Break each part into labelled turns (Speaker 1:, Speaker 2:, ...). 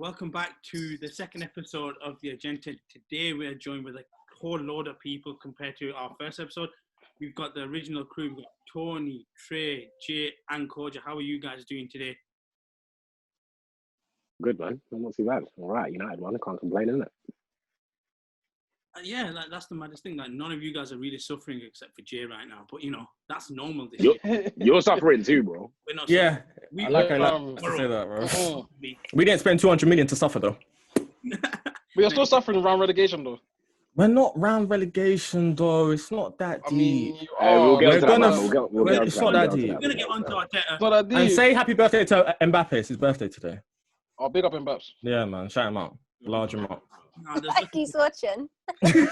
Speaker 1: welcome back to the second episode of the agenda. Today we are joined with a whole load of people compared to our first episode. We've got the original crew. We've got Toni, Trey, Jay, and Kojo. How are you guys doing today?
Speaker 2: Good, man. I'm not too bad. All right, United one. I can't complain, innit?
Speaker 1: Yeah, that's the maddest thing. Like, none of you guys are really suffering except for Jay right now. But, that's normal this year.
Speaker 2: You're suffering too, bro.
Speaker 1: We're not
Speaker 3: yeah,
Speaker 1: suffering.
Speaker 3: I like to say that, bro. We didn't spend 200 million to suffer, though.
Speaker 4: We are still suffering around relegation, though.
Speaker 3: We're not round relegation, though. It's not that deep.
Speaker 2: We'll get to that.
Speaker 3: It's not that deep.
Speaker 1: We're going to get on to Arteta.
Speaker 4: Not that deep.
Speaker 3: And say happy birthday to Mbappe. It's his birthday today.
Speaker 4: Oh, big up Mbappe.
Speaker 3: Yeah, man. Shout him out. Large him up.
Speaker 5: Like he's watching.
Speaker 3: He's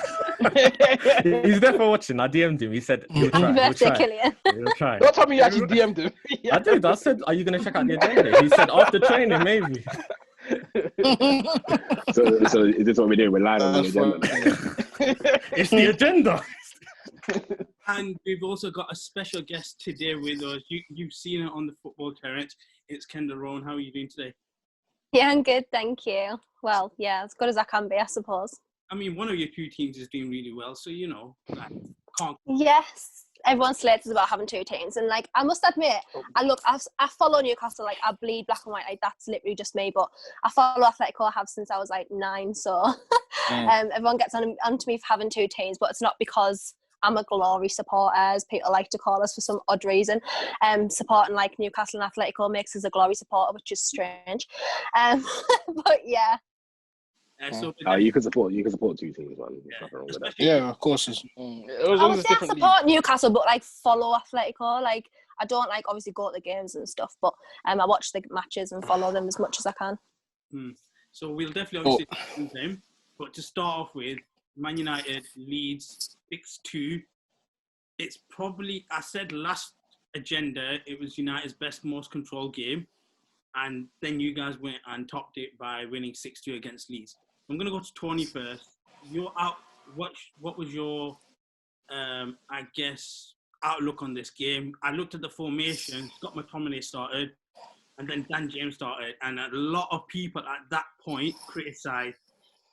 Speaker 3: definitely watching. I DM'd him. He said he'll try.
Speaker 5: Birthday Killian.
Speaker 3: He'll try.
Speaker 4: Don't tell me you actually DM'd him.
Speaker 3: I did. I said, are you going to check out the agenda? He said, after training, maybe.
Speaker 2: So is this what we're doing? We're lying on the agenda.
Speaker 3: It's the agenda.
Speaker 1: And we've also got a special guest today with us. You've seen it on the Football Terrace. It's Kendall Rowan. How are you doing today?
Speaker 5: Yeah, I'm good, thank you. Well, yeah, as good as I can be, I suppose.
Speaker 1: I mean, one of your two teams is doing really well, so, can't...
Speaker 5: Yes, everyone's slated about having two teams. And, I must admit, I follow Newcastle, I bleed black and white. That's literally just me. But I follow Atletico, I have since I was, 9. So everyone gets onto me for having two teams, but it's not because I'm a glory supporter, as people like to call us for some odd reason. Supporting Newcastle and Atletico makes us a glory supporter, which is strange. But yeah.
Speaker 2: You can support two teams, man.
Speaker 4: Yeah, of course.
Speaker 5: I would say I support Newcastle, but follow Atletico. I don't obviously go to the games and stuff, but I watch the matches and follow them as much as I can.
Speaker 1: So we'll definitely obviously do them. But to start off with, Man United Leeds 6-2. It's probably, I said last agenda, it was United's best, most controlled game. And then you guys went and topped it by winning 6-2 against Leeds. I'm going to go to Toni first. You're out. What was your, outlook on this game? I looked at the formation. Scott McTominay started. And then Dan James started. And a lot of people at that point criticised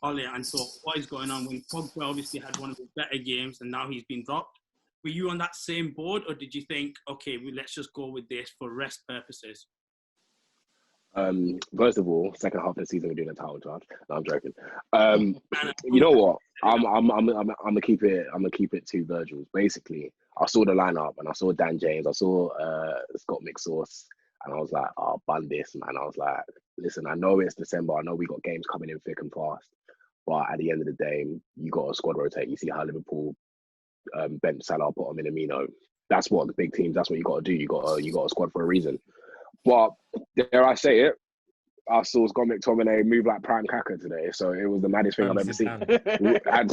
Speaker 1: Ole and thought, what is going on? When Pogba obviously had one of his better games and now he's been dropped. Were you on that same board, or did you think, okay, let's just go with this for rest purposes?
Speaker 2: First of all, second half of the season we're doing a title charge. No, I'm joking. You know what? I'm gonna keep it two Virgils. Basically, I saw the lineup and I saw Dan James, I saw Scott McSauce, and I was like, oh, bun this, man. I was like, listen, I know it's December. I know we got games coming in thick and fast. But at the end of the day, you got a squad rotate. You see how Liverpool bench Salah, put him in Amino. That's what the big teams. That's what you got to do. You got a squad for a reason. But dare I say it, I saw Scott McTominay move like prime Kaka today. So it was the maddest thing I've ever seen. And,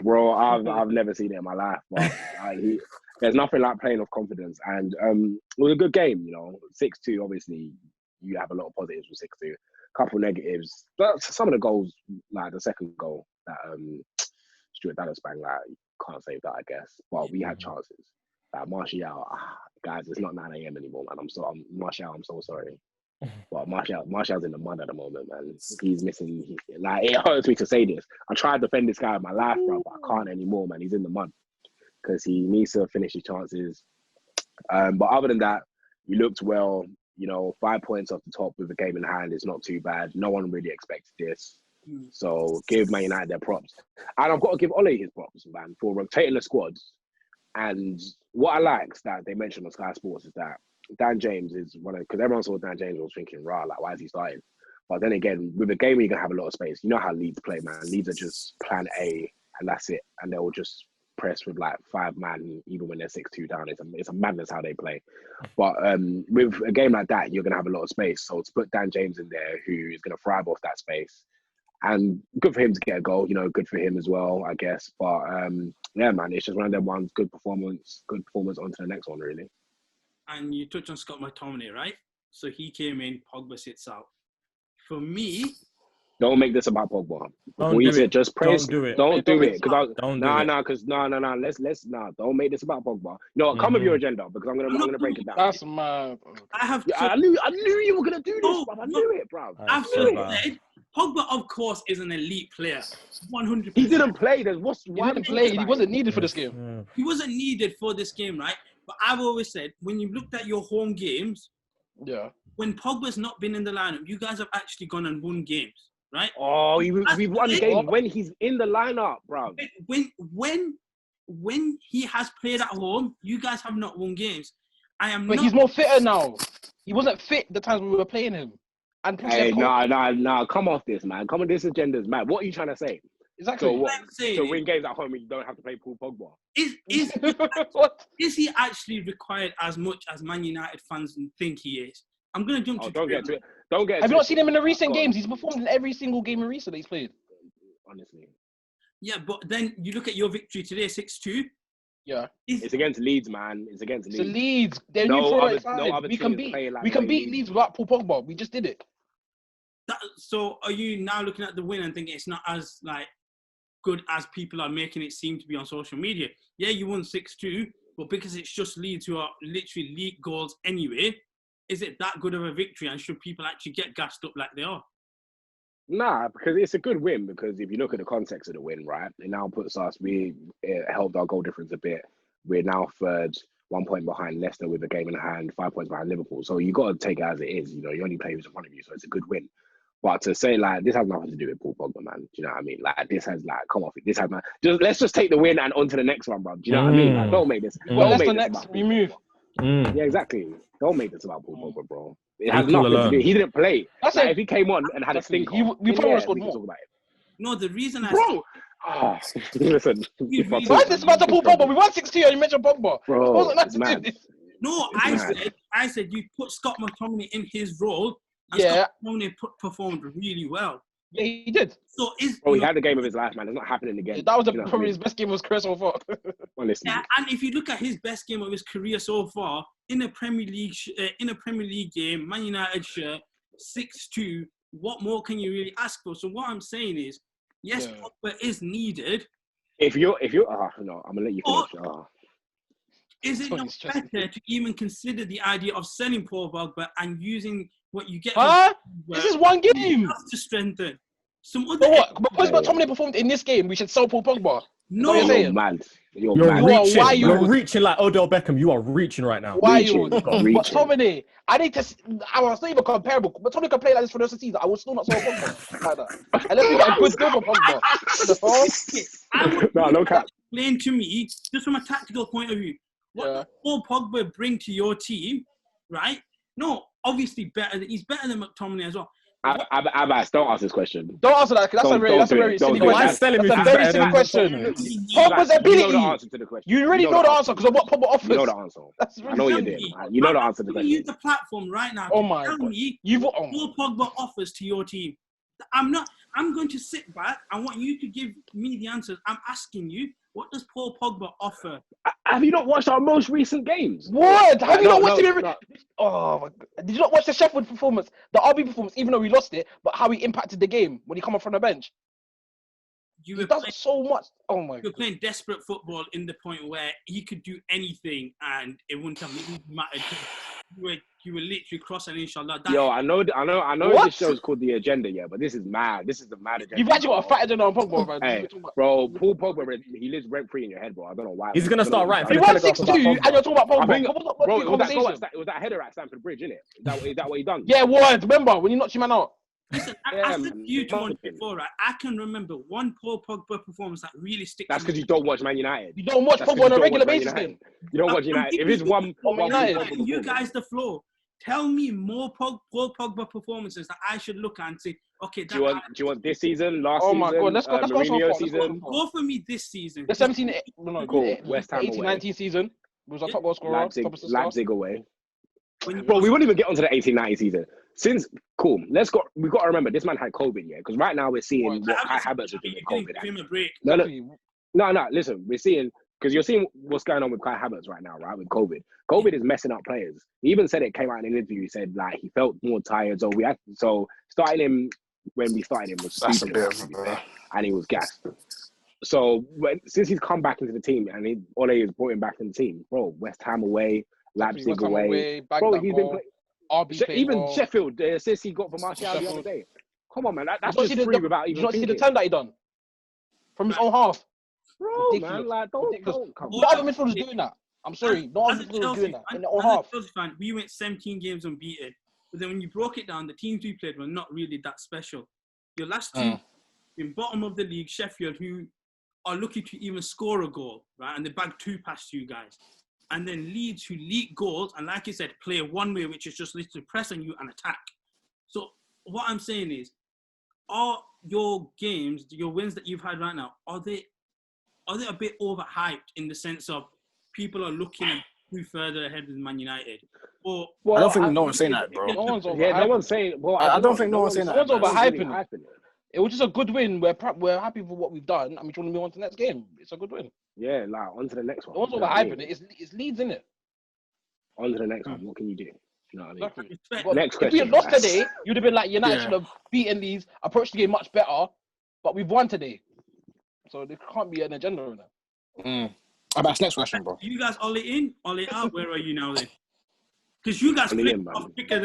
Speaker 2: bro, I've never seen it in my life. But there's nothing like playing with confidence. And it was a good game. 6-2. Obviously, you have a lot of positives with 6-2. Couple negatives, but some of the goals, like the second goal that Stuart Dallas banged, can't save that, I guess. But we had chances. Martial, guys, it's not 9 a.m. anymore, man. Martial, I'm so sorry. But Martial's in the mud at the moment, man. He's missing. It hurts me to say this. I tried to defend this guy in my life, bro, but I can't anymore, man. He's in the mud because he needs to finish his chances. But other than that, we looked well. 5 points off the top with a game in hand is not too bad. No one really expected this. So give Man United their props. And I've got to give Ole his props, man, for rotating the squads. And what I liked that they mentioned on Sky Sports is that Dan James is because everyone saw Dan James was thinking, why is he starting? But then again, with a game where you're going to have a lot of space, you know how Leeds play, man. Leeds are just plan A and that's it. And they'll just press with 5 man, even when they're 6-2 down. It's a madness how they play. But with a game like that, you're going to have a lot of space. So to put Dan James in there, who is going to thrive off that space, and good for him to get a goal, good for him as well, I guess. But yeah, man, it's just one of them ones, good performance onto the next one, really.
Speaker 1: And you touched on Scott McTominay, right? So he came in, Pogba sits out. For me...
Speaker 2: Don't make this about Pogba. Just praise. Don't do it. Don't make this about Pogba. Come with your agenda because I'm gonna break it down.
Speaker 4: That's my.
Speaker 2: I knew you were gonna do this, bro. I knew it, bro.
Speaker 1: I've said Pogba, of course, is an elite player. 100%.
Speaker 2: He didn't play. He
Speaker 4: He didn't play. He wasn't needed for this game.
Speaker 3: Yeah.
Speaker 1: He wasn't needed for this game, right? But I've always said, when you looked at your home games,
Speaker 4: Yeah.
Speaker 1: when Pogba's not been in the lineup, you guys have actually gone and won games, right?
Speaker 2: Oh, we've won games when he's in the lineup, bro.
Speaker 1: When he has played at home, you guys have not won games.
Speaker 4: But he's more fitter now. He wasn't fit the times we were playing him. And
Speaker 2: Hey, nah. Come off this, man. Come on, this agenda's mad. What are you trying to say?
Speaker 4: Exactly.
Speaker 2: So what?
Speaker 1: I'm saying
Speaker 2: So win games at home and you don't have to play Paul Pogba.
Speaker 4: What?
Speaker 1: Is he actually required as much as Man United fans think he is? I'm going to jump to...
Speaker 2: Don't get to it. Don't get.
Speaker 4: Have you not seen him in the recent games? He's performed in every single game in recent that he's played.
Speaker 2: Honestly.
Speaker 1: Yeah, but then you look at your victory today, 6-2.
Speaker 4: Yeah.
Speaker 2: It's against Leeds, man. It's against Leeds.
Speaker 4: So Leeds, they're
Speaker 2: No
Speaker 4: new
Speaker 2: other-
Speaker 4: for
Speaker 2: no other
Speaker 4: we can
Speaker 2: team is
Speaker 4: beat.
Speaker 2: playing like
Speaker 4: We can
Speaker 2: they
Speaker 4: beat
Speaker 2: need.
Speaker 4: Leeds without Paul Pogba. We just did it.
Speaker 1: So are you now looking at the win and thinking it's not as good as people are making it seem to be on social media? Yeah, you won 6-2, but because it's just Leeds who are literally league goals anyway, is it that good of a victory? And should people actually get gassed up like they are?
Speaker 2: Nah, because it's a good win. Because if you look at the context of the win, right, it now puts us. It helped our goal difference a bit. We're now third, 1 point behind Leicester with a game in hand, 5 points behind Liverpool. So you got to take it as it is. You know, you only play who's in front of you, so it's a good win. But to say this has nothing to do with Paul Pogba, man. Do you know what I mean? This has come off it. This has let's just take the win and on to the next one, bro. Do you know what I mean? Don't make this.
Speaker 4: Well, that's the next. We move.
Speaker 2: Yeah, exactly. Don't make this about Paul Pogba, bro. It has nothing to do. He didn't play.
Speaker 4: That's
Speaker 2: if he came on and had a stinker,
Speaker 4: we probably would have scored more.
Speaker 2: Talk about it.
Speaker 1: No, the reason
Speaker 2: Bro, listen.
Speaker 4: Why is this about Paul Pogba? We won 6-2 and you mentioned Pogba.
Speaker 2: Bro,
Speaker 4: it's mad.
Speaker 1: No, I said you put Scott McTominay in his role, and Scott McTominay performed really well.
Speaker 4: Yeah, he did.
Speaker 1: So
Speaker 2: he had the game of his life, man. It's not happening again.
Speaker 4: That was probably his best game of his career so far.
Speaker 2: Honestly.
Speaker 1: Yeah, and if you look at his best game of his career so far in a Premier League game, Man United shirt, 6-2. What more can you really ask for? So what I'm saying is, yes, Pogba is needed.
Speaker 2: If you're, no, I'm gonna let you finish.
Speaker 1: Is it not better to even consider the idea of selling Paul Pogba and using what you get?
Speaker 4: This is one game
Speaker 1: to strengthen some other.
Speaker 4: Because McTominay performed in this game, we should sell Paul Pogba.
Speaker 1: No,
Speaker 2: you're mad. You're
Speaker 3: reaching. You're reaching like Odell Beckham. You are reaching right now.
Speaker 4: Why you? McTominay. I was not even comparable. McTominay can play like this for the rest of the season. I would still not sell Pogba like that. Unless we get a good deal for Pogba.
Speaker 2: No cap.
Speaker 1: Explain to me, just from a tactical point of view, what does Paul Pogba bring to your team, right? No, obviously he's better than McTominay as well.
Speaker 2: Abbas, don't ask this question.
Speaker 4: Don't answer that, because that's a very silly question. That's a very silly question. Pogba's ability.
Speaker 2: You know the answer to the question.
Speaker 4: You already know the answer because of what Pogba offers.
Speaker 2: You know the answer. I know you did. You know the answer to the question.
Speaker 1: Use the platform right now.
Speaker 4: Oh my God.
Speaker 1: What Paul Pogba offers to your team. I'm going to sit back. I want you to give me the answers. I'm asking you, what does Paul Pogba offer?
Speaker 2: Have you not watched our most recent games?
Speaker 4: What? Have you not watched him? Oh my God. Did you not watch the Sheffield performance, the RB performance, even though we lost it, but how he impacted the game when he come up from the bench? He does so much. Oh my God.
Speaker 1: You're playing desperate football in the point where he could do anything and it wouldn't have mattered. You were literally crossing, inshallah.
Speaker 2: I know this show is called The Agenda, but this is mad. This is the mad agenda.
Speaker 4: You've actually got a fat agenda on Pogba, man.
Speaker 2: Hey, bro, Paul Pogba, he lives rent-free in your head, bro. I don't know why.
Speaker 3: He's going to start writing.
Speaker 4: He won 6-2 and you're talking about Pogba.
Speaker 2: It was that header at Stamford Bridge, innit? Is that what he done?
Speaker 4: Yeah, what? Remember, when you knocked your man out?
Speaker 1: Listen, I said you one before, right? I can remember one Paul Pogba performance that really sticks.
Speaker 2: That's because you don't watch Man United.
Speaker 4: You don't watch Pogba on a regular basis, then.
Speaker 2: You don't watch United. If it's one
Speaker 1: United, you guys the floor. Tell me more Paul Pogba performances that I should look at and say, okay.
Speaker 2: Do you want this season, last season?
Speaker 4: Oh my God, let's go
Speaker 2: Mourinho season.
Speaker 1: Go for me this season.
Speaker 4: The 18-19 season was our top goal scorer.
Speaker 2: Leipzig away. Bro, we won't even get onto the 18-19 season. We've got to remember, this man had COVID, because right now we're seeing what Kai Havertz is doing with COVID. No, listen, we're seeing, because you're seeing what's going on with Kai Havertz right now, right, with COVID. COVID is messing up players. He even said it, came out in an interview, he said, he felt more tired, so starting him when we started him was stupid, and he was gassed. So, since he's come back into the team, and Ole has brought him back in the team, bro, West Ham away, Leipzig away. Bro, he's been playing. Even Sheffield, the assist he got from Martial the other day. Come on, man. That's just free without even.
Speaker 4: Did you not see the turn that he done from his own half?
Speaker 2: Bro,
Speaker 4: ridiculous.
Speaker 2: man, like don't come.
Speaker 4: No other midfielders doing that. I'm sorry, no other midfielders doing that in their own half.
Speaker 1: Chelsea fan, we went 17 games unbeaten, but then when you broke it down, the teams we played were not really that special. Your last two in bottom of the league, Sheffield, who are lucky to even score a goal, right? And they bagged 2 past you guys. And then Leeds, who leak goals, and like you said, play one way, which is just literally press on you and attack. So what I'm saying is, are your games, your wins that you've had right now, are they a bit overhyped in the sense of people are looking too further ahead with Man United? Or
Speaker 6: I don't think no one's saying that, bro.
Speaker 4: No one's
Speaker 2: no one's saying. Well,
Speaker 6: I don't think no one's saying that.
Speaker 4: No one's overhyping it. It was just a good win. We're happy with what we've done, and we want to move on to the next game. It's a good win.
Speaker 2: Yeah, like on to the next one.
Speaker 4: No one's overhyping it. It's Leeds, innit?
Speaker 2: On to the next one. What can you do? You know what I mean?
Speaker 4: Exactly.
Speaker 2: Next question.
Speaker 4: If we had lost today, you'd have been like, United should have beaten Leeds, approached the game much better, but we've won today. So there can't be an agenda in that.
Speaker 6: Abbas, next question, bro.
Speaker 1: You guys all it in, all it out? Where are you now then? Because you guys
Speaker 2: in,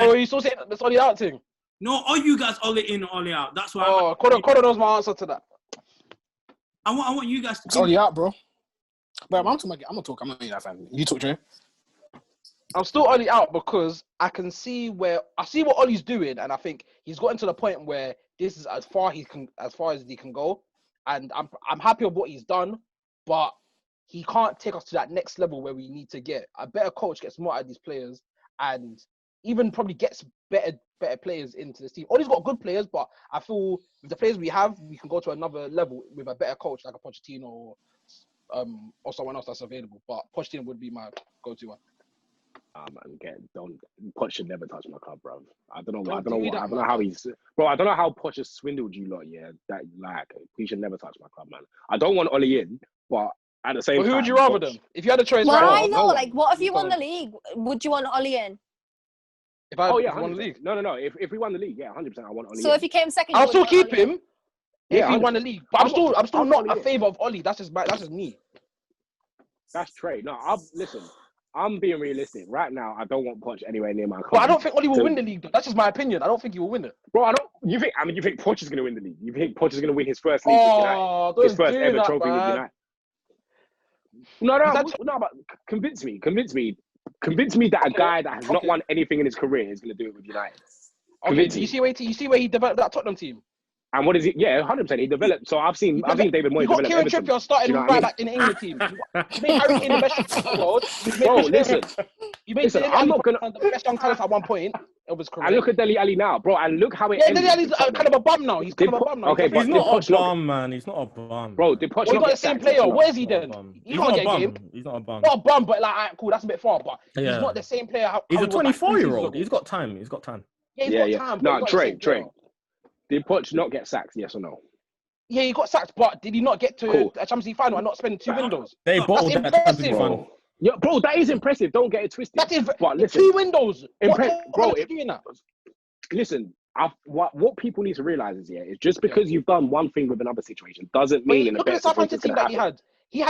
Speaker 4: Oh, you still saying that's all it out thing?
Speaker 1: No, are you guys all it in, all it out? That's why.
Speaker 4: Oh, Kojo knows my answer to that.
Speaker 1: I want you guys to.
Speaker 6: It's all it out, bro. But I'm gonna talk. I'm not that fan. You talk, Jay.
Speaker 4: I'm still Ollie out because I can see what Ollie's doing, and I think he's gotten to the point where this is as far as he can go, and I'm happy with what he's done, but he can't take us to that next level where we need to get. A better coach gets more out of these players, and even probably gets better players into this team. Ollie's got good players, but I feel with the players we have, we can go to another level with a better coach like a Pochettino or someone else that's available. But Pochettino would be my go-to one.
Speaker 2: Poch should never touch my club, bro. I don't know how he's, bro. I don't know how Poch has swindled you lot. Yeah, that like he should never touch my club, man. I don't want Ollie in, but at the same time,
Speaker 4: who would you rather them? If you had a choice,
Speaker 5: why no? Like, what if you won the league? Would you want Ollie in?
Speaker 4: If I
Speaker 2: won the league, no. If we won the league, 100%, I want Ollie.
Speaker 5: So if he came second,
Speaker 4: I'll still keep him. If he won the league, but I'm still not a favour of Ollie. That's just me.
Speaker 2: That's trade. No, listen. I'm being realistic. Right now, I don't want Poch anywhere near my club.
Speaker 4: But I don't think Ollie will win the league, though. That's just my opinion. I don't think he will win it.
Speaker 2: Bro, you think Poch is going to win the league? You think Poch is going to win his first league with United? His first ever trophy with United? No, but convince me that a guy that has not won anything in his career is going to do it with United.
Speaker 4: Okay, you see where he developed that Tottenham team?
Speaker 2: And what is it? Yeah, 100%. He developed. So I've seen David Moyes develop.
Speaker 4: Kieran Trippier started like in the England team. You made Harry Kane the best in the world. Bro, listen. I'm not gonna the best young talent at one point of his career.
Speaker 2: And look at Dele Alli now, bro. And look how it.
Speaker 4: Yeah, Dele Alli's kind of a bum now. He's kind of a bum now.
Speaker 2: Okay,
Speaker 3: he's not a bum, man. He's not a bum.
Speaker 2: Bro, did Poch
Speaker 4: not get the same player? Where is he then?
Speaker 3: He's not a bum. He's not a bum.
Speaker 4: Not a bum, but like, cool. That's a bit far. But he's not the same player.
Speaker 3: He's a 24-year-old. He's got time.
Speaker 4: Yeah, he's got time.
Speaker 2: No, Trey. Did Poch not get sacked? Yes or no?
Speaker 4: Yeah, he got sacked, but did he not get to a Champions League final and not spend 2 windows?
Speaker 3: They bottled that Champions League final.
Speaker 2: Yeah, bro, that is impressive. Don't get it twisted.
Speaker 4: That is,
Speaker 2: but listen,
Speaker 4: 2 windows.
Speaker 2: Bro, listen. What people need to realize is it's just because you've done one thing with another situation doesn't mean in a better situation. Look at the Southampton team that he had. He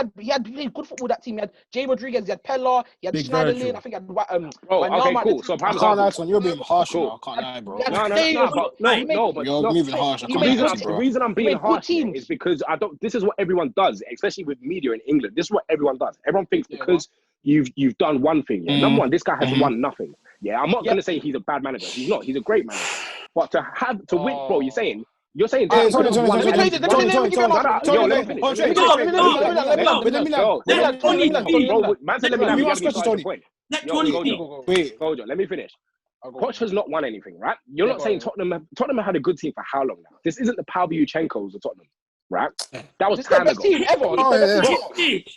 Speaker 2: played good football. That team. He had Jay Rodriguez. He had Pella. He had Schneiderlin. I think he had okay, cool. So
Speaker 6: I can't lie, son. You're being harsh now. I can't lie, bro.
Speaker 2: But
Speaker 6: you're moving harsh.
Speaker 2: The reason I'm being harsh is because this is what everyone does, especially with media in England. This is what everyone does. Everyone thinks because you've done one thing. Yeah? Number one, this guy has won nothing. Yeah, I'm not going to say he's a bad manager. He's not. He's a great manager. But to win, bro, you're saying. You're saying
Speaker 6: Toni,
Speaker 2: let me finish. Poch has not won anything, right? You're not saying Tottenham had a good team for how long now? This isn't the Palbuchenkos of Tottenham, right? That was time ago.
Speaker 4: Team ever.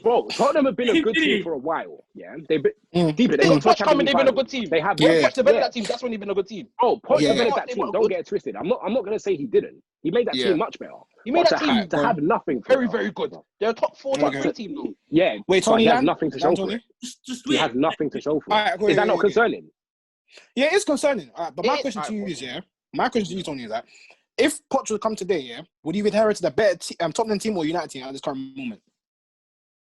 Speaker 2: Bro, Tottenham have been a good team for a while. Yeah, they've been
Speaker 4: deep. They got Poch coming. They've been a good team.
Speaker 2: They have.
Speaker 4: Poch developed that team. That's when they've been a good team.
Speaker 2: Oh, Poch developed that team. Don't get it twisted. I'm not going to say he didn't. He made that team much better.
Speaker 4: He made that team
Speaker 2: to have nothing.
Speaker 4: Very, very good. They're a top 4, top 3 team though.
Speaker 2: Yeah.
Speaker 6: Wait, Toni,
Speaker 2: he has nothing to show for it. He has nothing to show for it. Is that not concerning?
Speaker 6: Yeah, it's concerning. But my question to you is, Toni, is that if Poch would come today, would you inherit the better Tottenham team or United team at this current moment?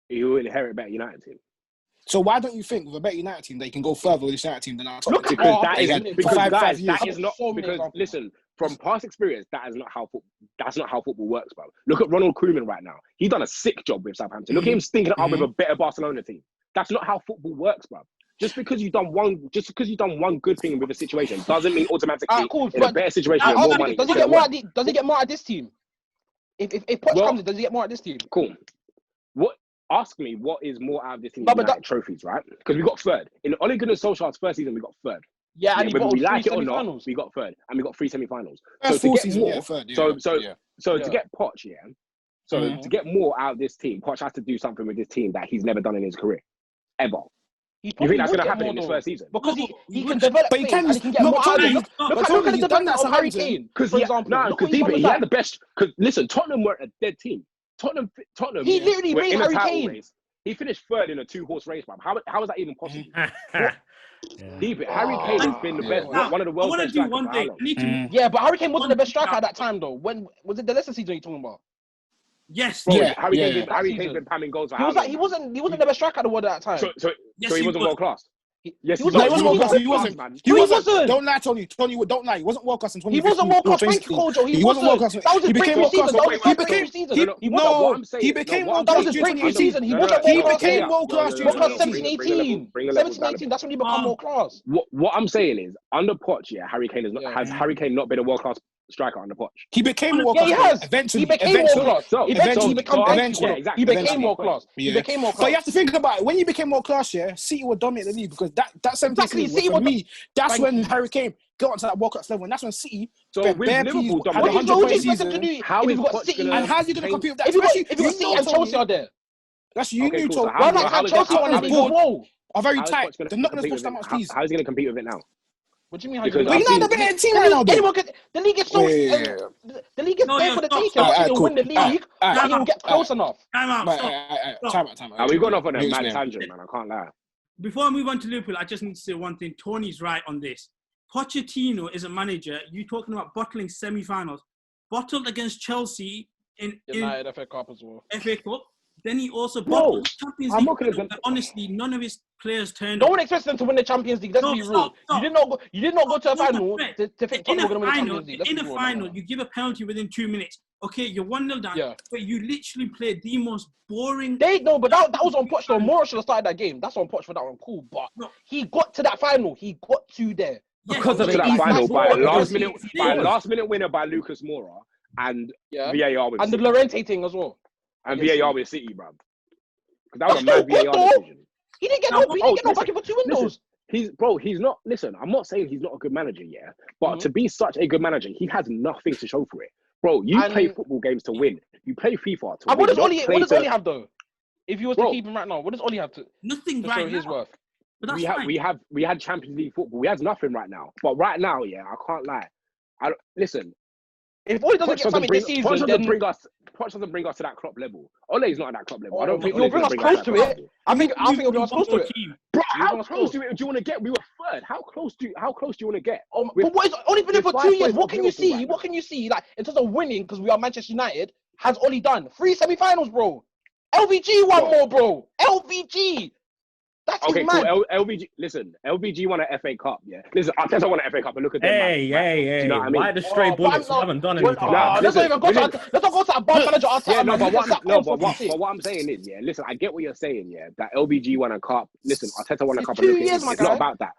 Speaker 2: He will inherit a better United team.
Speaker 6: So why don't you think with a better United team they can go further with this United team than our Tottenham team?
Speaker 2: Because that is not. Listen, from past experience, that's not how football works, bro. Look at Ronald Koeman right now. He's done a sick job with Southampton. Look at him stinking it up with a better Barcelona team. That's not how football works, bro. Just because you've done one good thing with a situation doesn't mean automatically in a better situation you have more money.
Speaker 4: Does he get more at this team? If Poch comes in, does he get more at this team?
Speaker 2: Cool. Ask me what is more out of this team than trophies, right? Because we got third. In Ole Gunnar Solskjaer's first season, we got third.
Speaker 4: Yeah, and
Speaker 2: whether we like it or not, we got third. And we got 3 semi-finals. So to get more, to get Poch, to get more out of this team, Poch has to do something with this team that he's never done in his career. Ever. You think that's going to happen in his first season?
Speaker 4: Because he can develop things and he can get more out of it. Look at the development of Harry Kane, for example.
Speaker 2: Because he had the best... Because listen, Tottenham were a dead team. Tottenham.
Speaker 4: He literally made Harry Kane.
Speaker 2: Race. He finished third in a 2-horse race, man. How is that even possible? Harry Kane has been the best, one of the world's best strikers.
Speaker 1: I want to do one thing.
Speaker 4: Yeah, but Harry Kane wasn't the best striker at that time, though. When was it the Leicester season you're talking about?
Speaker 1: Yes.
Speaker 2: Bro, Harry Kane's been pamming goals for
Speaker 4: he wasn't the best striker at the world at that time.
Speaker 2: So he wasn't world class.
Speaker 6: Yes, he wasn't. He wasn't. Don't lie, Tony. Don't lie. He wasn't world class in 2015.
Speaker 4: He wasn't world class. Thank you, Kojo. He wasn't world class. That was his breakthrough season.
Speaker 6: He became world class.
Speaker 4: That was his breakthrough season. He wasn't world class.
Speaker 6: He became world class.
Speaker 4: 17-18. 17-18. That's when he became world class.
Speaker 2: What I'm saying is, under Poch, Harry Kane has Harry Kane not been a world class striker under Poch?
Speaker 6: He became world class.
Speaker 4: Yeah, he has.
Speaker 6: Eventually.
Speaker 4: He became world class. Eventually,
Speaker 2: he
Speaker 4: became world class. He became world class.
Speaker 6: But you have to think about it. When you became world class, City would dominate the league because that 17 season for me, that's when Harry Kane got onto that world class level, and that's when City.
Speaker 2: So with Liverpool,
Speaker 6: had 100-point season.
Speaker 2: How is Poch
Speaker 6: and how's he going to compete with that?
Speaker 4: If you got City and Chelsea are there,
Speaker 6: that's you knew.
Speaker 4: Chelsea
Speaker 6: are very tight. They're not going to stretch that much piece.
Speaker 2: How is he going to compete with it now?
Speaker 4: What do you mean?
Speaker 2: Because
Speaker 6: you're not the better team right now, though.
Speaker 4: The league is so. The league is there for the taking. He'll win the league, and he'll get close enough.
Speaker 1: Time out.
Speaker 2: We've gone off on a mad tangent, man. I can't lie.
Speaker 1: Before I move on to Liverpool, I just need to say one thing. Tony's right on this. Pochettino is a manager. You talking about bottling semi-finals? Bottled against Chelsea in
Speaker 4: United FA Cup as well.
Speaker 1: FA Cup. Then he also bottled Champions League. Honestly, none of his players turned.
Speaker 4: No one expects them to win the Champions League. Let's be real. You did not go to a final to think Tottenham were going to win the Champions League.
Speaker 1: In a final, you give a penalty within 2 minutes. Okay, you're 1-0 down, but you literally played the most boring.
Speaker 4: But that was on Poch though. Morris should have started that game. That's on Poch for that one. Cool, but he got to that final. He got to there
Speaker 2: because of that final by a last minute winner by Lucas Moura and VAR with
Speaker 4: and the Llorente thing as well.
Speaker 2: And VAR with City, bruv. Because that was a mad VAR decision.
Speaker 4: He didn't get no back for 2 windows.
Speaker 2: He's not. Listen, I'm not saying he's not a good manager, but to be such a good manager, he has nothing to show for it, bro. You play football games to win. You play FIFA to win.
Speaker 4: What does Oli have though? If you were to keep him right now, what does Oli have to?
Speaker 1: Nothing
Speaker 4: to
Speaker 1: right
Speaker 4: show
Speaker 1: now.
Speaker 4: His worth.
Speaker 1: But that's
Speaker 2: we had Champions League football. We have nothing right now. But right now, I can't lie. Listen.
Speaker 4: If Oli doesn't get something this season,
Speaker 2: Poch doesn't bring us to that Klopp level. Ole's not at that Klopp level. I don't think
Speaker 4: he'll bring us close to it. I think he'll bring us close to it.
Speaker 2: Bro, how close do you want to get? We were third. How close do you want to get?
Speaker 4: But what is Oli been there for 2 years? What can you see? What can you see? Like in terms of winning, because we are Manchester United, has Oli done 3 semi-finals, bro? LVG won more, bro. LVG. That's
Speaker 2: okay, cool. LVG, listen, LVG won an FA Cup, Listen, Arteta won an FA Cup, and look at them.
Speaker 3: Hey.
Speaker 2: You know what I mean?
Speaker 3: Why the stray bullets? I haven't done anything.
Speaker 4: Let's not even go to a bad manager Arteta.
Speaker 2: But what I'm saying is, listen, I get what you're saying, that LVG won a cup. Listen, Arteta won a cup.
Speaker 4: 2 years, my guy.
Speaker 2: It's not about that.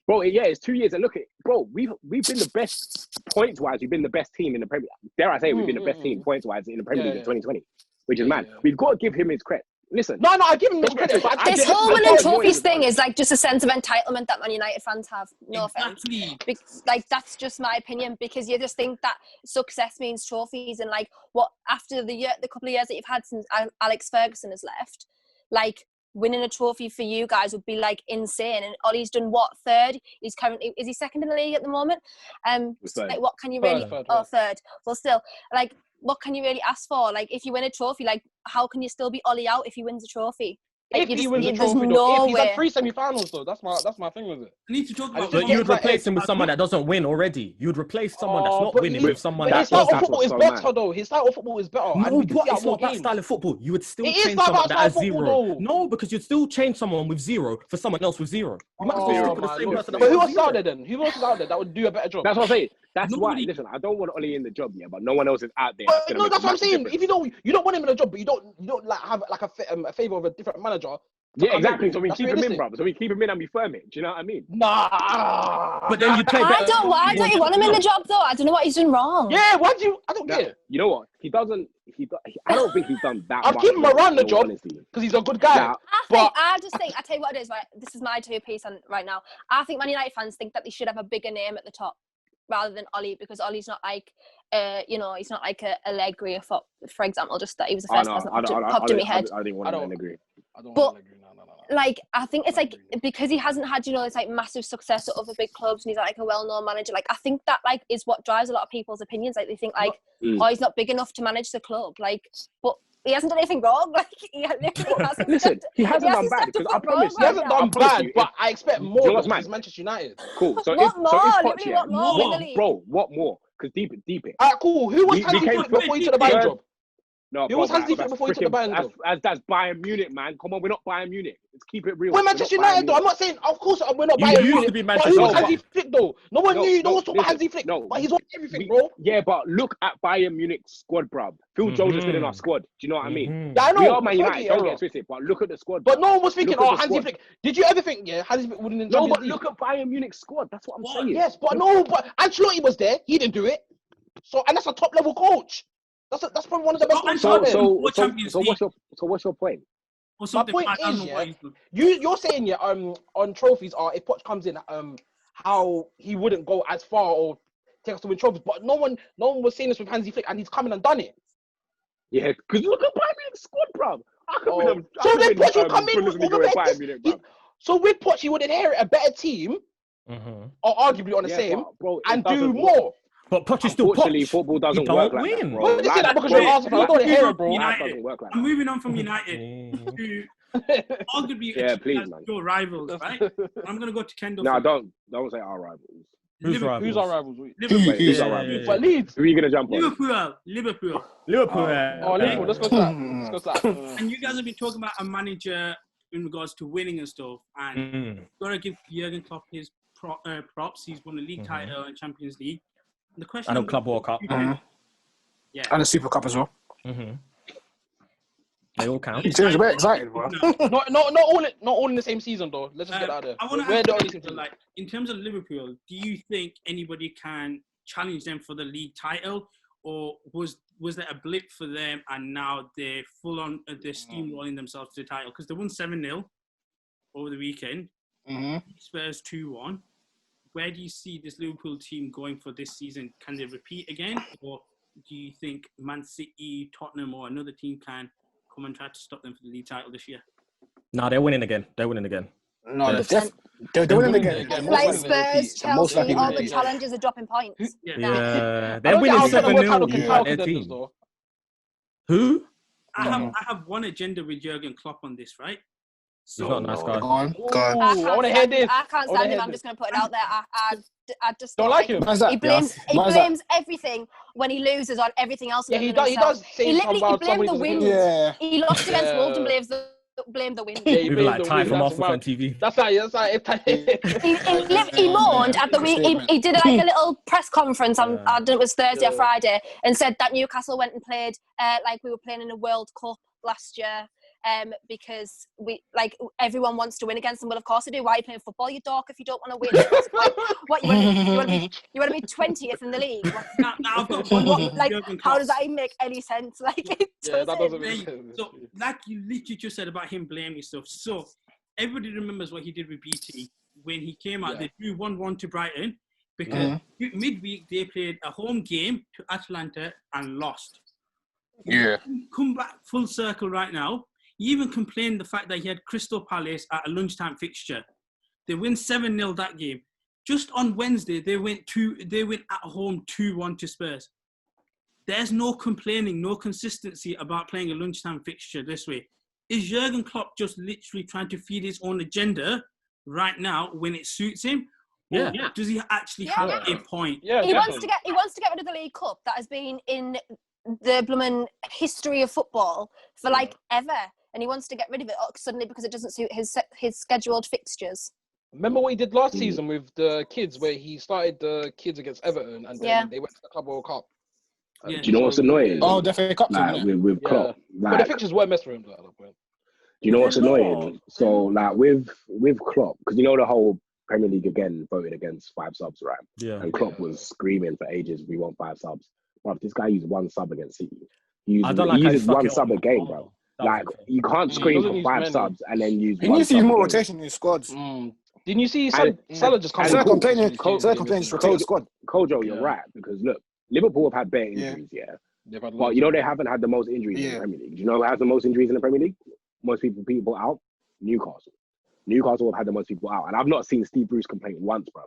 Speaker 2: Bro, it's 2 years, and look at, bro, we've been the best, points-wise, we've been the best team in the Premier League. Dare I say, we've been the best team, points-wise, in the Premier League in 2020, which is mad. We've got to give him his credit. Listen.
Speaker 4: No, I give him his credit.
Speaker 5: This whole winning trophies thing is like just a sense of entitlement that Man United fans have. No offense. Like that's just my opinion, because you just think that success means trophies, and like what after the couple of years that you've had since Alex Ferguson has left, like winning a trophy for you guys would be like insane. And Ollie's done what, third? He's currently, is he second in the league at the moment? Like what can you really? Third. Well, still, like, what can you really ask for? Like, if you win a trophy, like, how can you still be Ollie out if he wins a trophy? Like,
Speaker 4: if he wins a trophy, though, if he's had 3 semi-finals, though, that's my thing with it.
Speaker 1: I need to talk about.
Speaker 3: So you would replace him with someone that doesn't win already. You would replace someone that's not winning with someone that
Speaker 4: his style of football is better, though. His style of football is better.
Speaker 3: No, but it's not that style of football. You would still change someone that has 0. No, because you'd still change someone with 0 for someone else with 0. You might as well stick with the same person.
Speaker 4: But who else is out there then? Who else is out there that would do a better job?
Speaker 2: That's what I'm saying. That's why. Listen, I don't want Oli in the job yet, but no one else is out there.
Speaker 4: No, that's what I'm saying. If you don't want him in the job, but you don't like have like a favor of a different manager.
Speaker 2: Yeah, exactly. So we keep him in, bro. So we keep him in and we firm it. Do you know what I mean?
Speaker 4: Nah.
Speaker 3: But then you play better.
Speaker 5: Why don't you want him in the job though? I don't know what he's doing wrong.
Speaker 4: Yeah, why do you? I don't get it.
Speaker 2: You know what? He doesn't. I don't think he's done that.
Speaker 4: I'd give him around the job because he's a good guy.
Speaker 5: I tell you what it is, right? This is my 2 piece on right now. I think Man United fans think that they should have a bigger name at the top rather than Oli, because Oli's not like, he's not like a Allegri, for example, just that he was the first person that popped in my head.
Speaker 2: I didn't want to agree.
Speaker 4: I don't want to agree. No.
Speaker 5: Like, I think it's like, because he hasn't had, this like massive success at other big clubs and he's like a well-known manager, like, I think that like is what drives a lot of people's opinions. Like, they think like, he's not big enough to manage the club. Like, but he hasn't done anything wrong. Like, he literally hasn't.
Speaker 2: Listen, he hasn't done bad. Because I promise,
Speaker 4: he hasn't done bad, but I expect more because Manchester United.
Speaker 2: Cool. So
Speaker 5: what
Speaker 2: if
Speaker 5: more?
Speaker 2: Bro, what more? Because deep it.
Speaker 4: Alright, cool. Who was Hansi Flick before he took the Bayern job?
Speaker 2: No,
Speaker 4: who was Hansi Flick before he took the Bayern job?
Speaker 2: That's Bayern Munich, man. Come on, we're not Bayern Munich. Let's keep it real.
Speaker 4: We're Manchester United, though. I'm not saying, of course, we're not Bayern Munich. But who was Hansi Flick, though? No one knew. No one talked about Hansi Flick. But he's on everything, bro.
Speaker 2: Yeah, but look at Bayern Munich's squad, bruv. Phil Jones is still in our squad. Do you know what I mean?
Speaker 4: Yeah, I know.
Speaker 2: We are Man United. Don't get twisted. But look at the squad.
Speaker 4: But no one was thinking, Hansi Flick. Did you ever think, Hansi Flick wouldn't in Champions League?
Speaker 2: Look at Bayern Munich's squad. That's what I'm saying.
Speaker 4: Yes, but Ancelotti was there. He didn't do it. So, and that's a top level coach. That's probably one of the best coaches out there.
Speaker 2: So what's your point?
Speaker 4: My point is, you're saying on trophies, if Poch comes in, how he wouldn't go as far or take us to win trophies, but no one was saying this with Hansi Flick, and he's come in and done it.
Speaker 2: Yeah, because look at Bayern Munich's squad, bruv.
Speaker 4: So then Poch will come in with all the better. So with Poch, he would inherit a better team, or arguably on the same, and do more.
Speaker 3: But Poch is still Poch.
Speaker 2: Football doesn't work like that, bro.
Speaker 4: Well, say that because you're Arsenal. I don't hear it, bro.
Speaker 2: Doesn't work like that.
Speaker 1: I'm moving on from United to arguably your rivals, right? I'm going to go to Kendall.
Speaker 2: No, don't say our rivals.
Speaker 3: Who's
Speaker 4: our rivals?
Speaker 2: Who's our rivals?
Speaker 4: But Leeds.
Speaker 2: Who are you going to jump on?
Speaker 1: Liverpool.
Speaker 4: Liverpool. Let's go to that.
Speaker 1: And you guys have been talking about a manager in regards to winning and stuff, and got to give Jurgen Klopp his props. He's won a league title and Champions League. The question,
Speaker 3: and a Club World Cup.
Speaker 1: Yeah.
Speaker 6: And a Super Cup as well.
Speaker 3: They all count.
Speaker 6: He seems a bit excited, bro.
Speaker 4: Not all in the same season, though. Let's just get out of there.
Speaker 1: I want to ask, like, in terms of Liverpool, do you think anybody can challenge them for the league title, or was there a blip for them and now they're full on, they're steamrolling themselves to the title? Because they won 7-0 over the weekend. Spurs 2-1. Where do you see this Liverpool team going for this season? Can they repeat again? Or do you think Man City, Tottenham or another team can come and try to stop them for the league title this year?
Speaker 3: No, they're winning again. No,
Speaker 6: they're winning again.
Speaker 5: Like Spurs, Chelsea, all the challenges are dropping points.
Speaker 3: Yeah. They're winning 7-0 their team. Who?
Speaker 1: I have one agenda with Jurgen Klopp on this, right? So,
Speaker 3: he's not a nice guy.
Speaker 6: Go on.
Speaker 4: I want to hear this.
Speaker 5: I can't stand him. I'm just going to put it out there. I just
Speaker 4: don't like him.
Speaker 5: He blames everything when he loses on everything else.
Speaker 4: Yeah, he does.
Speaker 5: He blamed the wind.
Speaker 6: Yeah.
Speaker 5: He lost against Wolves and blamed the wind.
Speaker 3: Yeah, we were like Ty from Africa on TV.
Speaker 4: That's right.
Speaker 5: He mourned at the week. He did like a little press conference on, I don't know, it was Thursday or Friday, and said that Newcastle went and played like we were playing in a World Cup last year. Because everyone wants to win against them. Well, of course they do. Why are you playing football, you dork, if you don't want to win? What you want to be 20th in the league?
Speaker 1: I've got one.
Speaker 5: How does that even make any sense? That
Speaker 4: doesn't make sense.
Speaker 1: So, like you literally just said about him blaming stuff. So, everybody remembers what he did with BT when he came out. They drew 1-1 to Brighton because midweek they played a home game to Atlanta and lost.
Speaker 6: Yeah.
Speaker 1: Come back full circle right now. He even complained the fact that he had Crystal Palace at a lunchtime fixture. They win 7-0 that game. Just on Wednesday, they went at home 2-1 to Spurs. There's no complaining, no consistency about playing a lunchtime fixture this way. Is Jurgen Klopp just literally trying to feed his own agenda right now when it suits him?
Speaker 3: Yeah.
Speaker 1: Or does he actually have a point?
Speaker 5: Yeah, he wants to get rid of the League Cup that has been in the blooming history of football for ever. And he wants to get rid of it suddenly because it doesn't suit his scheduled fixtures.
Speaker 4: Remember what he did last season with the kids, where he started the kids against Everton, and then they went to the Club World Cup.
Speaker 1: Yeah.
Speaker 2: Do you know what's annoying?
Speaker 6: Oh, the FA Cup
Speaker 2: Like with Klopp,
Speaker 4: But
Speaker 2: like,
Speaker 4: the fixtures weren't messed for him at that point.
Speaker 2: do you know what's
Speaker 1: They're not.
Speaker 2: annoying? So like with Klopp, because you know the whole Premier League again voted against 5 subs, right?
Speaker 3: Yeah.
Speaker 2: And Klopp was screaming for ages, we want 5 subs. But this guy used 1 sub against City. He
Speaker 3: I don't like
Speaker 2: uses,
Speaker 3: how he stuck
Speaker 2: 1
Speaker 3: it
Speaker 2: sub
Speaker 3: on.
Speaker 2: a game, bro.
Speaker 3: That
Speaker 2: Like
Speaker 3: was unfair.
Speaker 2: you can't scream
Speaker 4: doesn't
Speaker 2: for
Speaker 4: use
Speaker 2: 5
Speaker 4: many.
Speaker 2: subs and then use.
Speaker 6: He
Speaker 2: 1
Speaker 6: needs to use
Speaker 2: sub a
Speaker 6: more
Speaker 2: game.
Speaker 6: rotation in his squads.
Speaker 4: Didn't you see Salah just come
Speaker 2: and
Speaker 6: Instead of
Speaker 2: cool.
Speaker 6: complaining,
Speaker 2: Kojo-
Speaker 6: instead of complaining, just rotate the squad.
Speaker 2: Kojo, you're
Speaker 4: Yeah.
Speaker 2: right, because look, Liverpool have had better injuries, yeah.
Speaker 4: They've had
Speaker 2: But
Speaker 4: loads.
Speaker 2: you know they haven't had the most injuries in the
Speaker 6: Yeah.
Speaker 2: Premier League. Do you know who has the most injuries in the Premier League? Most people out? Newcastle. Newcastle have had the most people out. And I've not seen Steve Bruce complain once, bro.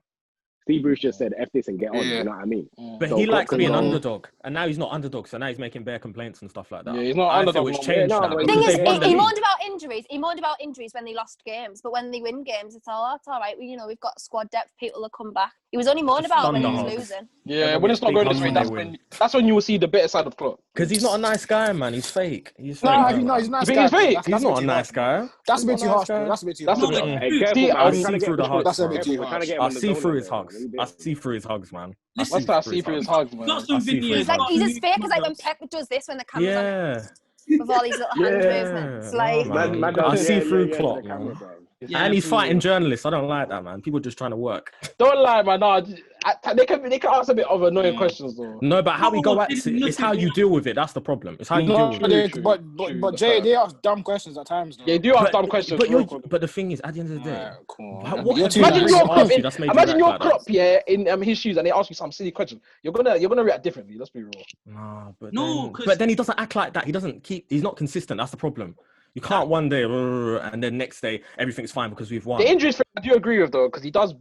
Speaker 2: Steve Bruce just said, F this and get on,
Speaker 6: Yeah.
Speaker 2: you know what I mean?
Speaker 3: But
Speaker 2: So
Speaker 3: he likes
Speaker 2: Klopp
Speaker 3: being
Speaker 2: can go-
Speaker 3: underdog, and now he's not underdog, so now he's making bare complaints and stuff like that.
Speaker 4: Yeah, he's not
Speaker 3: I
Speaker 4: underdog
Speaker 3: feel it's
Speaker 4: no more.
Speaker 3: changed
Speaker 2: Yeah, no,
Speaker 3: now
Speaker 2: but
Speaker 3: because
Speaker 5: Thing is,
Speaker 3: they've won the
Speaker 5: he
Speaker 3: league.
Speaker 5: moaned about injuries. He moaned about injuries when they lost games, but when they win games, it's all right. We've got squad depth. People will come back. He was only moaning about it when he was
Speaker 3: Thunderhawks.
Speaker 5: losing.
Speaker 4: Yeah,
Speaker 3: Everyone
Speaker 4: when it's not
Speaker 3: gets
Speaker 4: going
Speaker 3: big
Speaker 4: this way,
Speaker 3: when they
Speaker 4: that's when you will see the better side of Klopp.
Speaker 3: Because he's not a nice guy, man. He's fake. He's fake.
Speaker 6: No,
Speaker 3: man.
Speaker 6: he's not. He's a nice
Speaker 4: You
Speaker 6: guy.
Speaker 4: think he's fake?
Speaker 3: He's
Speaker 6: a
Speaker 3: not
Speaker 6: bit
Speaker 3: a
Speaker 6: too
Speaker 3: nice
Speaker 6: harsh.
Speaker 3: guy.
Speaker 6: That's a bit
Speaker 3: He's
Speaker 6: too
Speaker 3: not a
Speaker 6: harsh,
Speaker 3: nice
Speaker 6: bro.
Speaker 3: guy.
Speaker 6: That's a bit too
Speaker 4: That's
Speaker 6: harsh.
Speaker 4: a bit.
Speaker 2: Hey, careful,
Speaker 4: See,
Speaker 2: man.
Speaker 3: I
Speaker 2: I'm
Speaker 3: see
Speaker 2: trying to get
Speaker 3: through the hugs,
Speaker 6: That's a
Speaker 3: bro.
Speaker 6: bit too
Speaker 2: Careful, we're trying to
Speaker 6: harsh.
Speaker 2: get him
Speaker 3: I
Speaker 2: on the
Speaker 3: see
Speaker 2: zone
Speaker 3: through
Speaker 2: on
Speaker 3: his
Speaker 2: there.
Speaker 3: hugs.
Speaker 2: What are you
Speaker 3: I
Speaker 2: doing?
Speaker 3: see through his hugs, man. I
Speaker 4: What's that? See through his hugs, man.
Speaker 6: Oh,
Speaker 3: I see through
Speaker 5: He's
Speaker 3: his
Speaker 5: like
Speaker 3: hugs.
Speaker 5: he's as fake as like when Pep does this when the camera's on him
Speaker 3: Yeah.
Speaker 5: with all these little hand movements.
Speaker 3: No,
Speaker 5: Like
Speaker 3: man.
Speaker 2: Man
Speaker 3: I
Speaker 2: does,
Speaker 3: see
Speaker 2: yeah,
Speaker 3: through
Speaker 2: yeah,
Speaker 3: Klopp,
Speaker 2: to the camera,
Speaker 3: man.
Speaker 2: bro.
Speaker 1: Yeah,
Speaker 3: And he's fighting journalists. I don't like that, man. People just trying to work.
Speaker 4: Don't lie, man. No, they can ask a bit of annoying questions though.
Speaker 3: No, but how we go
Speaker 1: No,
Speaker 3: at
Speaker 1: it's
Speaker 3: it, it's how you deal with it. That's the problem. It's how you deal
Speaker 6: No,
Speaker 3: with it.
Speaker 4: True,
Speaker 6: but
Speaker 4: the
Speaker 6: Jay,
Speaker 4: fact.
Speaker 6: they ask dumb questions at times, though.
Speaker 4: Yeah, you do ask dumb questions.
Speaker 3: But the thing is, at the end of the day,
Speaker 6: Alright, cool.
Speaker 3: what
Speaker 6: You're
Speaker 3: have
Speaker 6: too
Speaker 3: you
Speaker 4: Imagine
Speaker 6: nice.
Speaker 3: really
Speaker 4: your Klopp,
Speaker 3: asked you that's made you
Speaker 4: imagine
Speaker 3: react
Speaker 4: your
Speaker 3: like that?
Speaker 4: Klopp, yeah, in his shoes, and they ask you some silly question. You're gonna react differently. Let's be real.
Speaker 3: Nah,
Speaker 1: No, 'cause-
Speaker 3: but then he doesn't act like that. He's not consistent. That's the problem. You can't one day and then next day everything's fine because we've won.
Speaker 4: The injuries thing, I do agree with though, because he does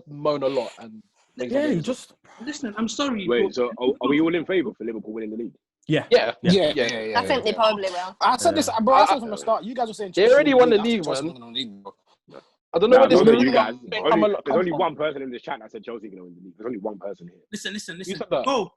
Speaker 4: moan a lot and
Speaker 3: Yeah, he just
Speaker 1: Listen, I'm sorry.
Speaker 2: Wait,
Speaker 1: but-
Speaker 2: so are we all in favour for Liverpool winning the league?
Speaker 3: yeah.
Speaker 4: yeah.
Speaker 5: I think they probably will.
Speaker 6: I said this, bro. I said from the start. You guys were saying
Speaker 4: They already won the league, I don't know what this
Speaker 2: no,
Speaker 4: is.
Speaker 2: you guys. There's only one person in this chat that said Chelsea gonna win the league. There's only one person here.
Speaker 1: Listen.
Speaker 4: You said that.
Speaker 1: Oh,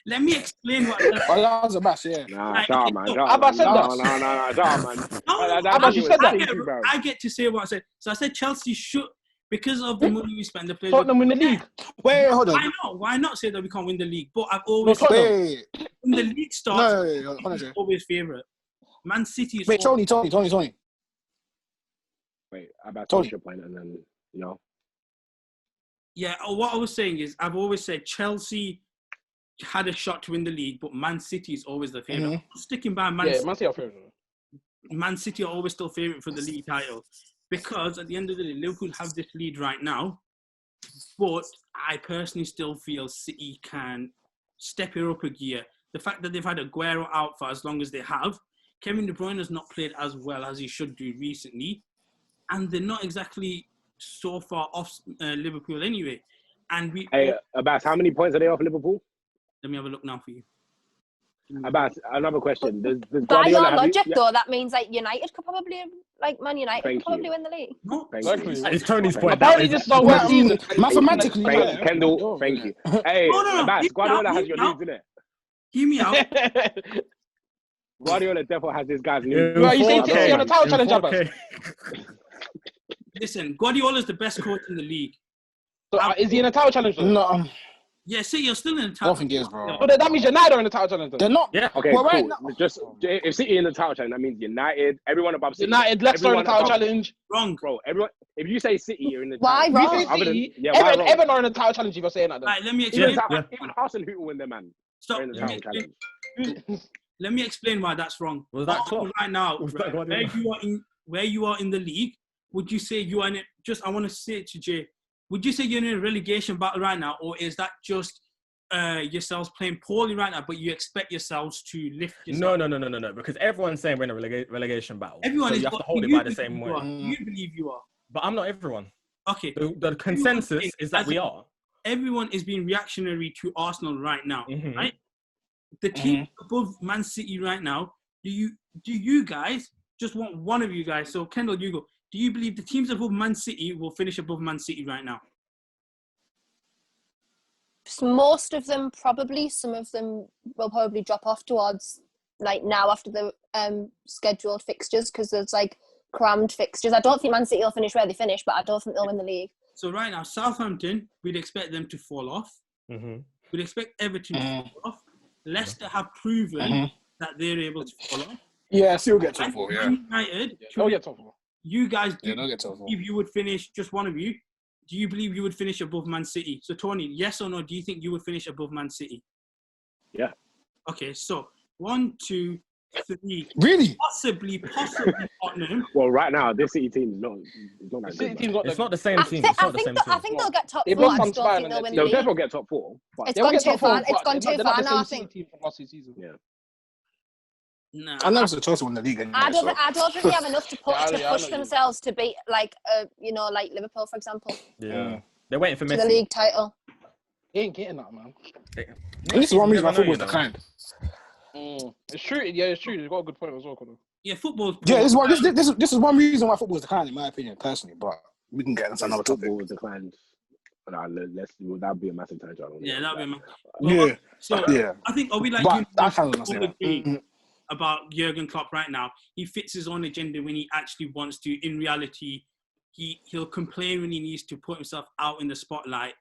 Speaker 1: let me explain what.
Speaker 6: Well, that was a bash, yeah.
Speaker 2: Nah,
Speaker 1: Like,
Speaker 2: shut up,
Speaker 1: okay,
Speaker 2: man.
Speaker 1: so
Speaker 2: shut up,
Speaker 4: Abbas
Speaker 2: man.
Speaker 4: said
Speaker 2: No,
Speaker 4: that.
Speaker 2: no, shut up, man.
Speaker 1: No,
Speaker 4: Abbas, you said that.
Speaker 1: I get to say what I said. So I said Chelsea should, because of the money we spend, the players.
Speaker 4: Tottenham win the league.
Speaker 6: Wait, hold on.
Speaker 1: Why not say that we can't win the league? But I've always
Speaker 4: No,
Speaker 6: Wait,
Speaker 1: when the league starts,
Speaker 6: no, hold on, Jay.
Speaker 1: always favourite. Man City is
Speaker 6: Wait, Tony.
Speaker 2: Wait, Abbas,
Speaker 6: Tony.
Speaker 2: what's your point? And then, you know.
Speaker 1: Yeah, what I was saying is I've always said Chelsea had a shot to win the league, but Man City is always the favourite. Sticking by Man
Speaker 4: Yeah,
Speaker 1: City.
Speaker 4: Man City are favourite.
Speaker 1: Man City are always still favourite for the league title because at the end of the day, Liverpool have this lead right now. But I personally still feel City can step it up a gear. The fact that they've had Aguero out for as long as they have, Kevin De Bruyne has not played as well as he should do recently, and they're not exactly so far off Liverpool anyway. And
Speaker 2: Hey, Abbas, how many points are they off Liverpool?
Speaker 1: let me have a look now for you.
Speaker 2: Abbas, another question. Does
Speaker 5: By your
Speaker 2: Guardiola have
Speaker 5: logic,
Speaker 2: yeah,
Speaker 5: though, that means like United could probably, like Man United
Speaker 2: Thank
Speaker 5: could probably
Speaker 2: you.
Speaker 5: win the league.
Speaker 1: No,
Speaker 2: Thank
Speaker 4: Exactly.
Speaker 2: you.
Speaker 3: It's Tony's point.
Speaker 4: Apparently this is our worst season.
Speaker 6: Mathematically, yeah.
Speaker 2: Kendall, thank you. Hey,
Speaker 1: No.
Speaker 2: Abbas, Guardiola has
Speaker 1: Hear
Speaker 2: your
Speaker 1: me
Speaker 2: leads, innit?
Speaker 1: hear me out.
Speaker 2: Guardiola definitely has this guy's
Speaker 3: In
Speaker 2: leads.
Speaker 4: Well, you say
Speaker 3: 4K,
Speaker 4: Chelsea on the title
Speaker 3: in
Speaker 4: challenge, Abbas.
Speaker 3: 4K.
Speaker 1: Listen, Guardiola's the best coach in the league.
Speaker 4: So, is he in a title challenge? Though?
Speaker 6: No,
Speaker 1: Yeah, see, you're still in the
Speaker 6: I
Speaker 1: title.
Speaker 6: don't think he is, bro.
Speaker 4: But that means United are in the title challenge.
Speaker 6: They're not.
Speaker 3: Yeah.
Speaker 2: Okay,
Speaker 6: Well, right
Speaker 2: cool.
Speaker 6: now-
Speaker 2: Just if City in the title challenge, that means United, everyone above City.
Speaker 4: United, Leicester in the
Speaker 2: Everyone
Speaker 4: title
Speaker 2: above-
Speaker 4: challenge.
Speaker 1: Wrong.
Speaker 2: Bro, everyone. If you say City, you're in the.
Speaker 5: Why
Speaker 2: title.
Speaker 5: wrong?
Speaker 4: You say
Speaker 2: Other than-
Speaker 4: City,
Speaker 2: yeah, why wrong?
Speaker 4: Everton are in the title challenge if you're saying that. Then.
Speaker 1: Right, let me
Speaker 2: Even,
Speaker 1: explain.
Speaker 3: Yeah.
Speaker 2: even Arsenal who will win their man.
Speaker 1: Stop.
Speaker 2: They're in the
Speaker 1: Let me
Speaker 2: title
Speaker 1: explain.
Speaker 2: challenge.
Speaker 1: Let me explain why that's wrong.
Speaker 3: Was that
Speaker 1: Arsenal
Speaker 3: Klopp?
Speaker 1: right now?
Speaker 3: Was that
Speaker 1: Right,
Speaker 3: Guardiola?
Speaker 1: where you are in the league, would you say you are in it? Just I want to say it to Jay. Would you say you're in a relegation battle right now, or is that just yourselves playing poorly right now, but you expect yourselves to lift yourself?
Speaker 3: No. Because everyone's saying we're in a relegation battle.
Speaker 1: Everyone
Speaker 3: so
Speaker 1: is.
Speaker 3: you have to
Speaker 1: but
Speaker 3: hold
Speaker 1: do
Speaker 3: it
Speaker 1: you
Speaker 3: by the
Speaker 1: believe
Speaker 3: same
Speaker 1: you
Speaker 3: way.
Speaker 1: are? Do you believe you are?
Speaker 3: But I'm not everyone.
Speaker 1: Okay.
Speaker 3: The consensus is that we are.
Speaker 1: Everyone is being reactionary to Arsenal right now,
Speaker 3: Mhm.
Speaker 1: right? The team above Man City right now. Do you guys just want one of you guys? So Kendall, you go. Do you believe the teams above Man City will finish above Man City right now?
Speaker 5: Most of them probably. Some of them will probably drop off towards like now after the scheduled fixtures because there's like crammed fixtures. I don't think Man City will finish where they finish, but I don't think they'll win the league.
Speaker 1: So right now, Southampton, we'd expect them to fall off.
Speaker 3: Mm-hmm.
Speaker 1: We'd expect Everton to fall off. Leicester have proven that they're able to fall off.
Speaker 6: Yeah, still get top 4, yeah.
Speaker 1: United,
Speaker 4: They'll get top 4.
Speaker 1: you guys,
Speaker 6: They'll get top 4.
Speaker 1: if you would finish, just one of you, do you believe you would finish above Man City? So Tony, yes or no, do you think you would finish above Man City?
Speaker 2: Yeah.
Speaker 1: Okay, so 1, 2, 3.
Speaker 6: Really?
Speaker 1: Possibly Tottenham.
Speaker 2: Well, right now, this City team is not that
Speaker 4: City
Speaker 2: good.
Speaker 4: team's got
Speaker 3: It's not the same team. It's not the same
Speaker 5: I
Speaker 3: team.
Speaker 5: think they'll get top
Speaker 4: They've
Speaker 5: 4.
Speaker 4: lost
Speaker 5: I
Speaker 4: some
Speaker 5: just don't
Speaker 4: spine
Speaker 5: think
Speaker 4: on
Speaker 5: they'll
Speaker 4: their
Speaker 5: win
Speaker 4: team.
Speaker 5: the
Speaker 2: They'll
Speaker 5: league.
Speaker 2: definitely get top 4. But
Speaker 5: It's
Speaker 4: They'll
Speaker 5: gone
Speaker 4: get
Speaker 5: too
Speaker 4: top 4,
Speaker 5: far. It's
Speaker 4: but
Speaker 5: gone
Speaker 4: they're
Speaker 5: too
Speaker 4: not
Speaker 5: far
Speaker 4: the
Speaker 5: now, I
Speaker 4: same
Speaker 5: think.
Speaker 4: team from last season.
Speaker 2: Yeah.
Speaker 1: Nah,
Speaker 6: I know Chelsea won the league anyway.
Speaker 5: I don't think they have enough to
Speaker 4: Yeah, I
Speaker 5: push
Speaker 4: know you.
Speaker 5: themselves to beat like like Liverpool, for example,
Speaker 3: Yeah. They're waiting for
Speaker 5: to the
Speaker 3: Messi.
Speaker 5: league title.
Speaker 4: He ain't getting that, man.
Speaker 6: And this is one reason why
Speaker 3: Never know,
Speaker 6: football's
Speaker 3: you know.
Speaker 6: declined.
Speaker 4: It's true. Yeah, it's true. He's got a good point as well, Kojo.
Speaker 1: yeah, football's
Speaker 6: Yeah, this is one reason why football's declined, in my opinion, personally. But we can get into another topic.
Speaker 2: Football was declined. That'd be a massive tangent.
Speaker 1: Yeah, that'd be a
Speaker 6: Yeah,
Speaker 1: So
Speaker 6: yeah.
Speaker 1: I think, are we like
Speaker 6: But
Speaker 1: you
Speaker 6: I kind of
Speaker 1: all agree about Jurgen Klopp right now? He fits his own agenda when he actually wants to. In reality, he'll complain when he needs to put himself out in the spotlight,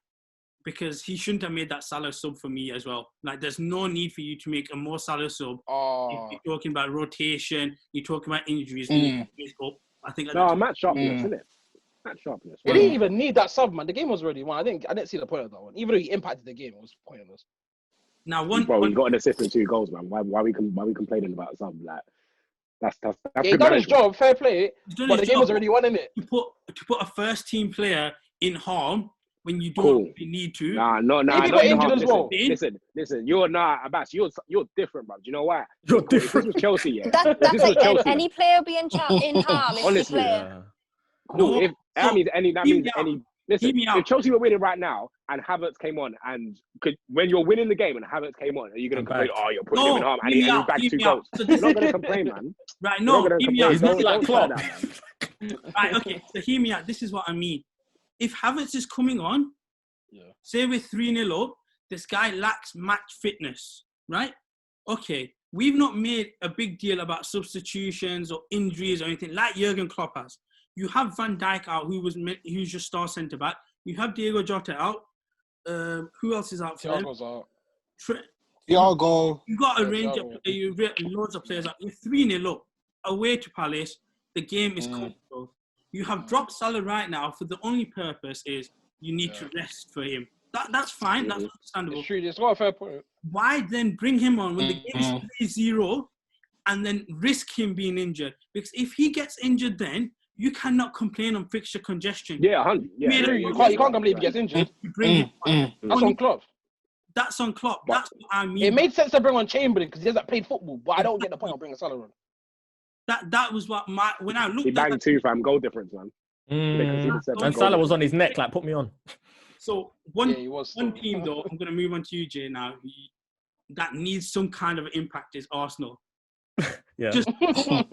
Speaker 1: because he shouldn't have made that Salah sub for me as well. Like, there's no need for you to make a more Salah sub.
Speaker 4: Oh,
Speaker 1: If you're talking about rotation, you're talking about injuries. I think
Speaker 2: match sharpness, isn't it? Match sharpness.
Speaker 4: he didn't even need that sub, man. The game was already won. I didn't see the point of that one. Even though he impacted the game, it was pointless.
Speaker 1: now
Speaker 2: Bro, he got an assist and 2 goals, man. Why we complaining about something like that's
Speaker 4: Yeah,
Speaker 2: good
Speaker 4: he done his
Speaker 2: management.
Speaker 4: job, fair play.
Speaker 1: He's done
Speaker 4: But
Speaker 1: his
Speaker 4: the game was
Speaker 1: job.
Speaker 4: already won, innit?
Speaker 1: to put a first team player in harm when you don't
Speaker 2: Cool.
Speaker 1: really need to.
Speaker 2: Nah.
Speaker 4: Maybe he got injured as well.
Speaker 2: Listen. Abbas, you're different, bro. Do you know why?
Speaker 3: You're
Speaker 2: If this
Speaker 3: different.
Speaker 2: was Chelsea, yeah.
Speaker 5: That's
Speaker 2: This was
Speaker 5: like
Speaker 2: Chelsea.
Speaker 5: any player being in harm. It's
Speaker 2: Honestly,
Speaker 5: the player.
Speaker 3: Yeah.
Speaker 2: Cool.
Speaker 1: No,
Speaker 2: If that means any. Listen,
Speaker 1: Hear me out.
Speaker 2: if Chelsea were winning right now and Havertz came on, and when you're winning the game and Havertz came on, are you going to complain? Oh, you're putting him in harm, and he bagged 2 goals.
Speaker 1: So
Speaker 2: You're not going to complain, man.
Speaker 1: Right,
Speaker 2: You're
Speaker 1: no,
Speaker 2: not gonna
Speaker 1: hear me
Speaker 2: complain.
Speaker 1: out.
Speaker 3: He's not like
Speaker 2: Don't
Speaker 3: Klopp.
Speaker 2: try that, man.
Speaker 1: Right, okay, so hear me out. This is what I mean. If Havertz is coming on, say we're 3-0 up, this guy lacks match fitness, right? Okay, we've not made a big deal about substitutions or injuries or anything like Jurgen Klopp has. You have Van Dijk out, who's your star centre back. You have Diego Jota out. Who else is out for them?
Speaker 4: Thiago's out.
Speaker 6: Thiago.
Speaker 1: You got a
Speaker 4: Yeah,
Speaker 1: range
Speaker 4: Thiago.
Speaker 1: of loads of players out. You're 3-0 up, away to Palace. The game is comfortable. You have dropped Salah right now for the only purpose is you need to rest for him. That's fine. That's understandable.
Speaker 4: It's true. It's got a fair point.
Speaker 1: Why then bring him on when the game is 3-0 and then risk him being injured? Because if he gets injured, then you cannot complain on fixture congestion.
Speaker 2: Yeah, 100. Yeah,
Speaker 1: Made
Speaker 4: True,
Speaker 1: it-
Speaker 4: you can't complain if he gets injured.
Speaker 1: You bring him on.
Speaker 4: That's on Klopp.
Speaker 1: That's on Klopp. That's what I mean.
Speaker 4: It made sense to bring on Chamberlain because he hasn't played football, but I don't get the point of bringing Salah on.
Speaker 1: That was what when I looked
Speaker 2: He
Speaker 1: at
Speaker 2: banged
Speaker 1: that,
Speaker 2: 2 fam goal difference, man.
Speaker 3: And Salah was on his neck, like, put me on.
Speaker 1: So
Speaker 4: Yeah, he was.
Speaker 1: one team though, I'm going to move on to you, Jay, now, that needs some kind of impact is Arsenal.
Speaker 3: Yeah.
Speaker 1: Just like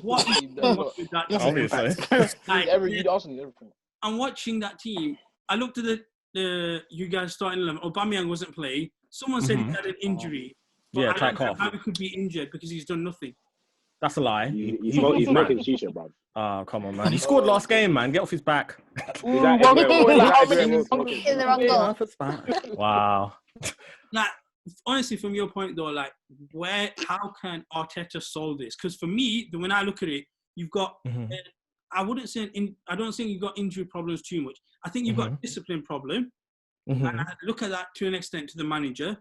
Speaker 1: what is going on with that team?
Speaker 3: Obviously.
Speaker 1: Like,
Speaker 4: Arsenal need everything.
Speaker 1: I'm watching that team. I looked at the you guys starting 11. Aubameyang wasn't playing. Someone said he had an injury. But
Speaker 3: Yeah,
Speaker 1: I
Speaker 3: tight
Speaker 1: don't know
Speaker 3: calf.
Speaker 1: how he could be injured because he's done nothing.
Speaker 3: That's a lie.
Speaker 2: He's smoking shisha, bro.
Speaker 3: Oh, come on, man. He scored last game, man. Get off his back.
Speaker 2: He's at everywhere.
Speaker 4: How
Speaker 2: He's
Speaker 4: many-
Speaker 2: smoking.
Speaker 5: In the wrong
Speaker 3: Get
Speaker 5: goal.
Speaker 3: off his back. Wow.
Speaker 1: Like, honestly, from your point though, like, how can Arteta solve this? Because for me, when I look at it, you've got. I wouldn't say I don't think you've got injury problems too much. I think you've got a discipline problem, and I look at that to an extent to the manager,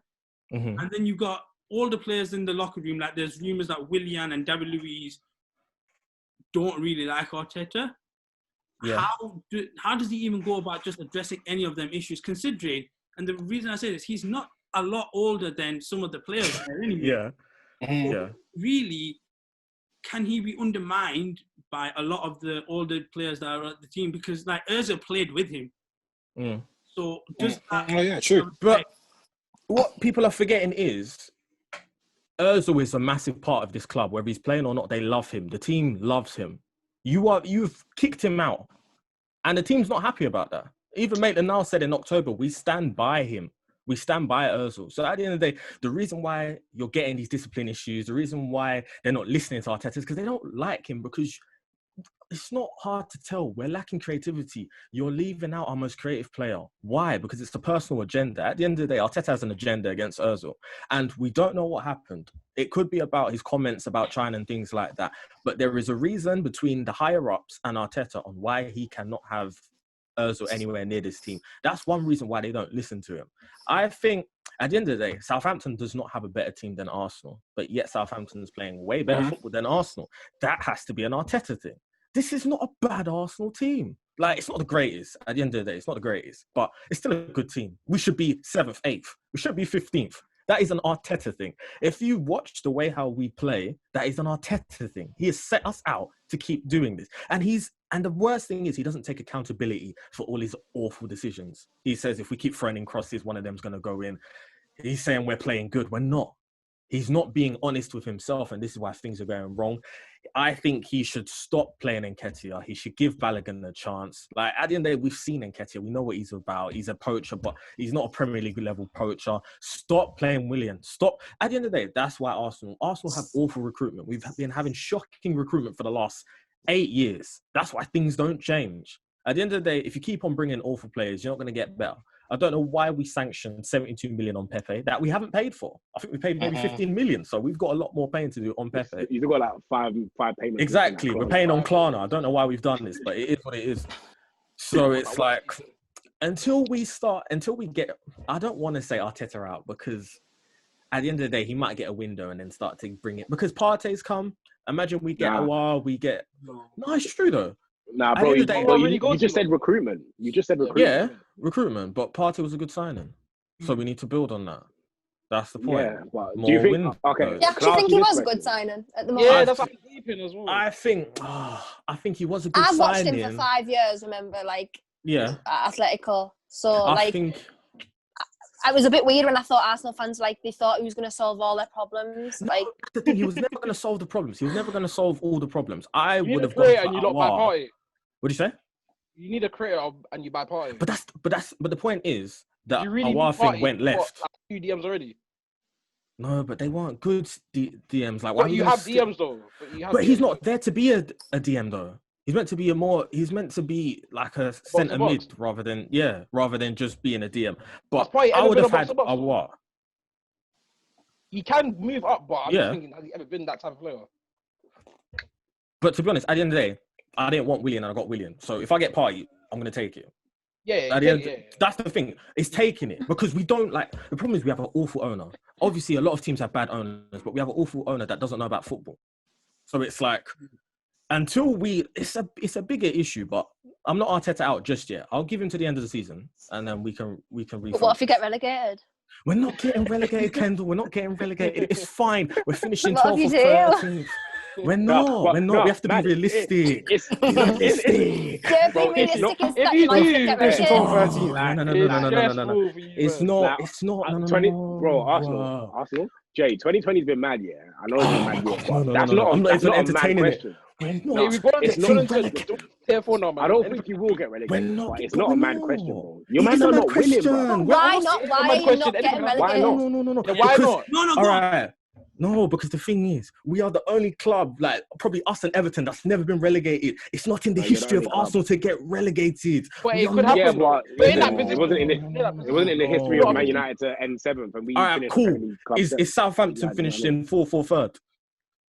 Speaker 1: and then you've got all the players in the locker room. Like, there's rumours that Willian and David Luiz don't really like Arteta.
Speaker 3: Yeah.
Speaker 1: How does he even go about just addressing any of them issues? Considering, and the reason I say this, he's not a lot older than some of the players there anyway.
Speaker 3: Yeah. Yeah.
Speaker 1: Really, can he be undermined by a lot of the older players that are at the team? Because like Ozil played with him. So does that...
Speaker 6: Oh, yeah, true.
Speaker 3: But what people are forgetting is Ozil is a massive part of this club. Whether he's playing or not, they love him. The team loves him. You've kicked him out, and the team's not happy about that. Even Maitland-Niles said in October, we stand by him. We stand by Ozil. So at the end of the day, the reason why you're getting these discipline issues, the reason why they're not listening to Arteta is because they don't like him. Because it's not hard to tell. We're lacking creativity. You're leaving out our most creative player. Why? Because it's a personal agenda. At the end of the day, Arteta has an agenda against Ozil, and we don't know what happened. It could be about his comments about China and things like that. But there is a reason between the higher-ups and Arteta on why he cannot have Ozil anywhere near this team. That's one reason why they don't listen to him. I think at the end of the day, Southampton does not have a better team than Arsenal, but yet Southampton is playing way better football than Arsenal. That has to be an Arteta thing. This is not a bad Arsenal team. Like, it's not the greatest. At the end of the day, it's not the greatest, but it's still a good team. We should be 7th, 8th. We should be 15th. That is an Arteta thing. If you watch the way how we play, that is an Arteta thing. He has set us out to keep doing this. And the worst thing is he doesn't take accountability for all his awful decisions. He says if we keep throwing in crosses, one of them's going to go in. He's saying we're playing good. We're not. He's not being honest with himself, and this is why things are going wrong. I think he should stop playing Nketiah. He should give Balogun a chance. Like, at the end of the day, we've seen Nketiah. We know what he's about. He's a poacher, but he's not a Premier League level poacher. Stop playing Willian. Stop. At the end of the day, that's why Arsenal have awful recruitment. We've been having shocking recruitment for the last 8 years. That's why things don't change. At the end of the day, if you keep on bringing awful players, you're not going to get better. I don't know why we sanctioned 72 million on Pepe that we haven't paid for. I think we paid maybe 15 million. So we've got a lot more paying to do on Pepe.
Speaker 2: You've got like five payments.
Speaker 3: Exactly. We're paying on Klarna. I don't know why we've done this, but it is what it is. So it's like, until we get, I don't want to say Arteta out, because at the end of the day, he might get a window and then start to bring it. Because Partey's come. Imagine we get no, it's true though.
Speaker 2: Nah, bro, you just said recruitment. You just said recruitment.
Speaker 3: Yeah, recruitment. But Partey was a good signing. So we need to build on that. That's the point.
Speaker 2: Yeah, but do you think... Okay.
Speaker 5: Yeah, do you think he was a good signing at the moment?
Speaker 4: Yeah, that's what I'm keeping as well.
Speaker 3: I think he was a good signing.
Speaker 5: I've watched him for 5 years, remember, like, at Atletico. So, I think... It was a bit weird when I thought Arsenal fans, like, they thought he was going to solve all their problems. Like,
Speaker 3: the thing, he was never going to solve the problems. He was never going to solve all the problems. I would have
Speaker 4: gone and you not buy Partey.
Speaker 3: What do you say?
Speaker 4: You need a creator and you buy Partey.
Speaker 3: But the point is that our thing went left.
Speaker 4: Like, 2 DMs already.
Speaker 3: No, but they weren't good DMs. Like,
Speaker 4: but you have DMs though.
Speaker 3: But he's not there to be a DM though. He's meant to be like a centre mid rather than just being a DM. But I would have had a what?
Speaker 4: He can move up, but I'm just thinking, has he ever been that type of player?
Speaker 3: But to be honest, at the end of the day, I didn't want Willian and I got Willian. So if I get Partey, I'm going to take it. That's the thing. It's taking it because we don't like. The problem is we have an awful owner. Obviously, a lot of teams have bad owners, but we have an awful owner that doesn't know about football. So it's like, it's a bigger issue. But I'm not Arteta out just yet. I'll give him to the end of the season, and then we can refocus.
Speaker 5: But what if you get relegated?
Speaker 3: We're not getting relegated, Kendall. We're not getting relegated. It's fine. We're finishing 12th or 13th. We're not. We have to be realistic.
Speaker 2: It's
Speaker 5: realistic.
Speaker 6: If you do finish 12th,
Speaker 3: no. It's not.
Speaker 2: 20, bro. Arsenal. Jay, 2020's been mad, yeah. I know it's been mad. That's not a mad question.
Speaker 4: Therefore, no, man.
Speaker 2: I don't think you will get relegated. It's not a mad question, bro. Your man are not winning, bro.
Speaker 5: Why not? Why are you not getting relegated?
Speaker 3: No.
Speaker 4: Why not?
Speaker 1: No.
Speaker 3: All right. No, because the thing is, we are the only club, like probably us and Everton, that's never been relegated. It's not in the history of Arsenal to get relegated.
Speaker 4: But it could happen.
Speaker 2: Yeah, but it wasn't in the history of Man United to end 7th. And we finished
Speaker 3: cool. Is Southampton finished in 4th or 3rd?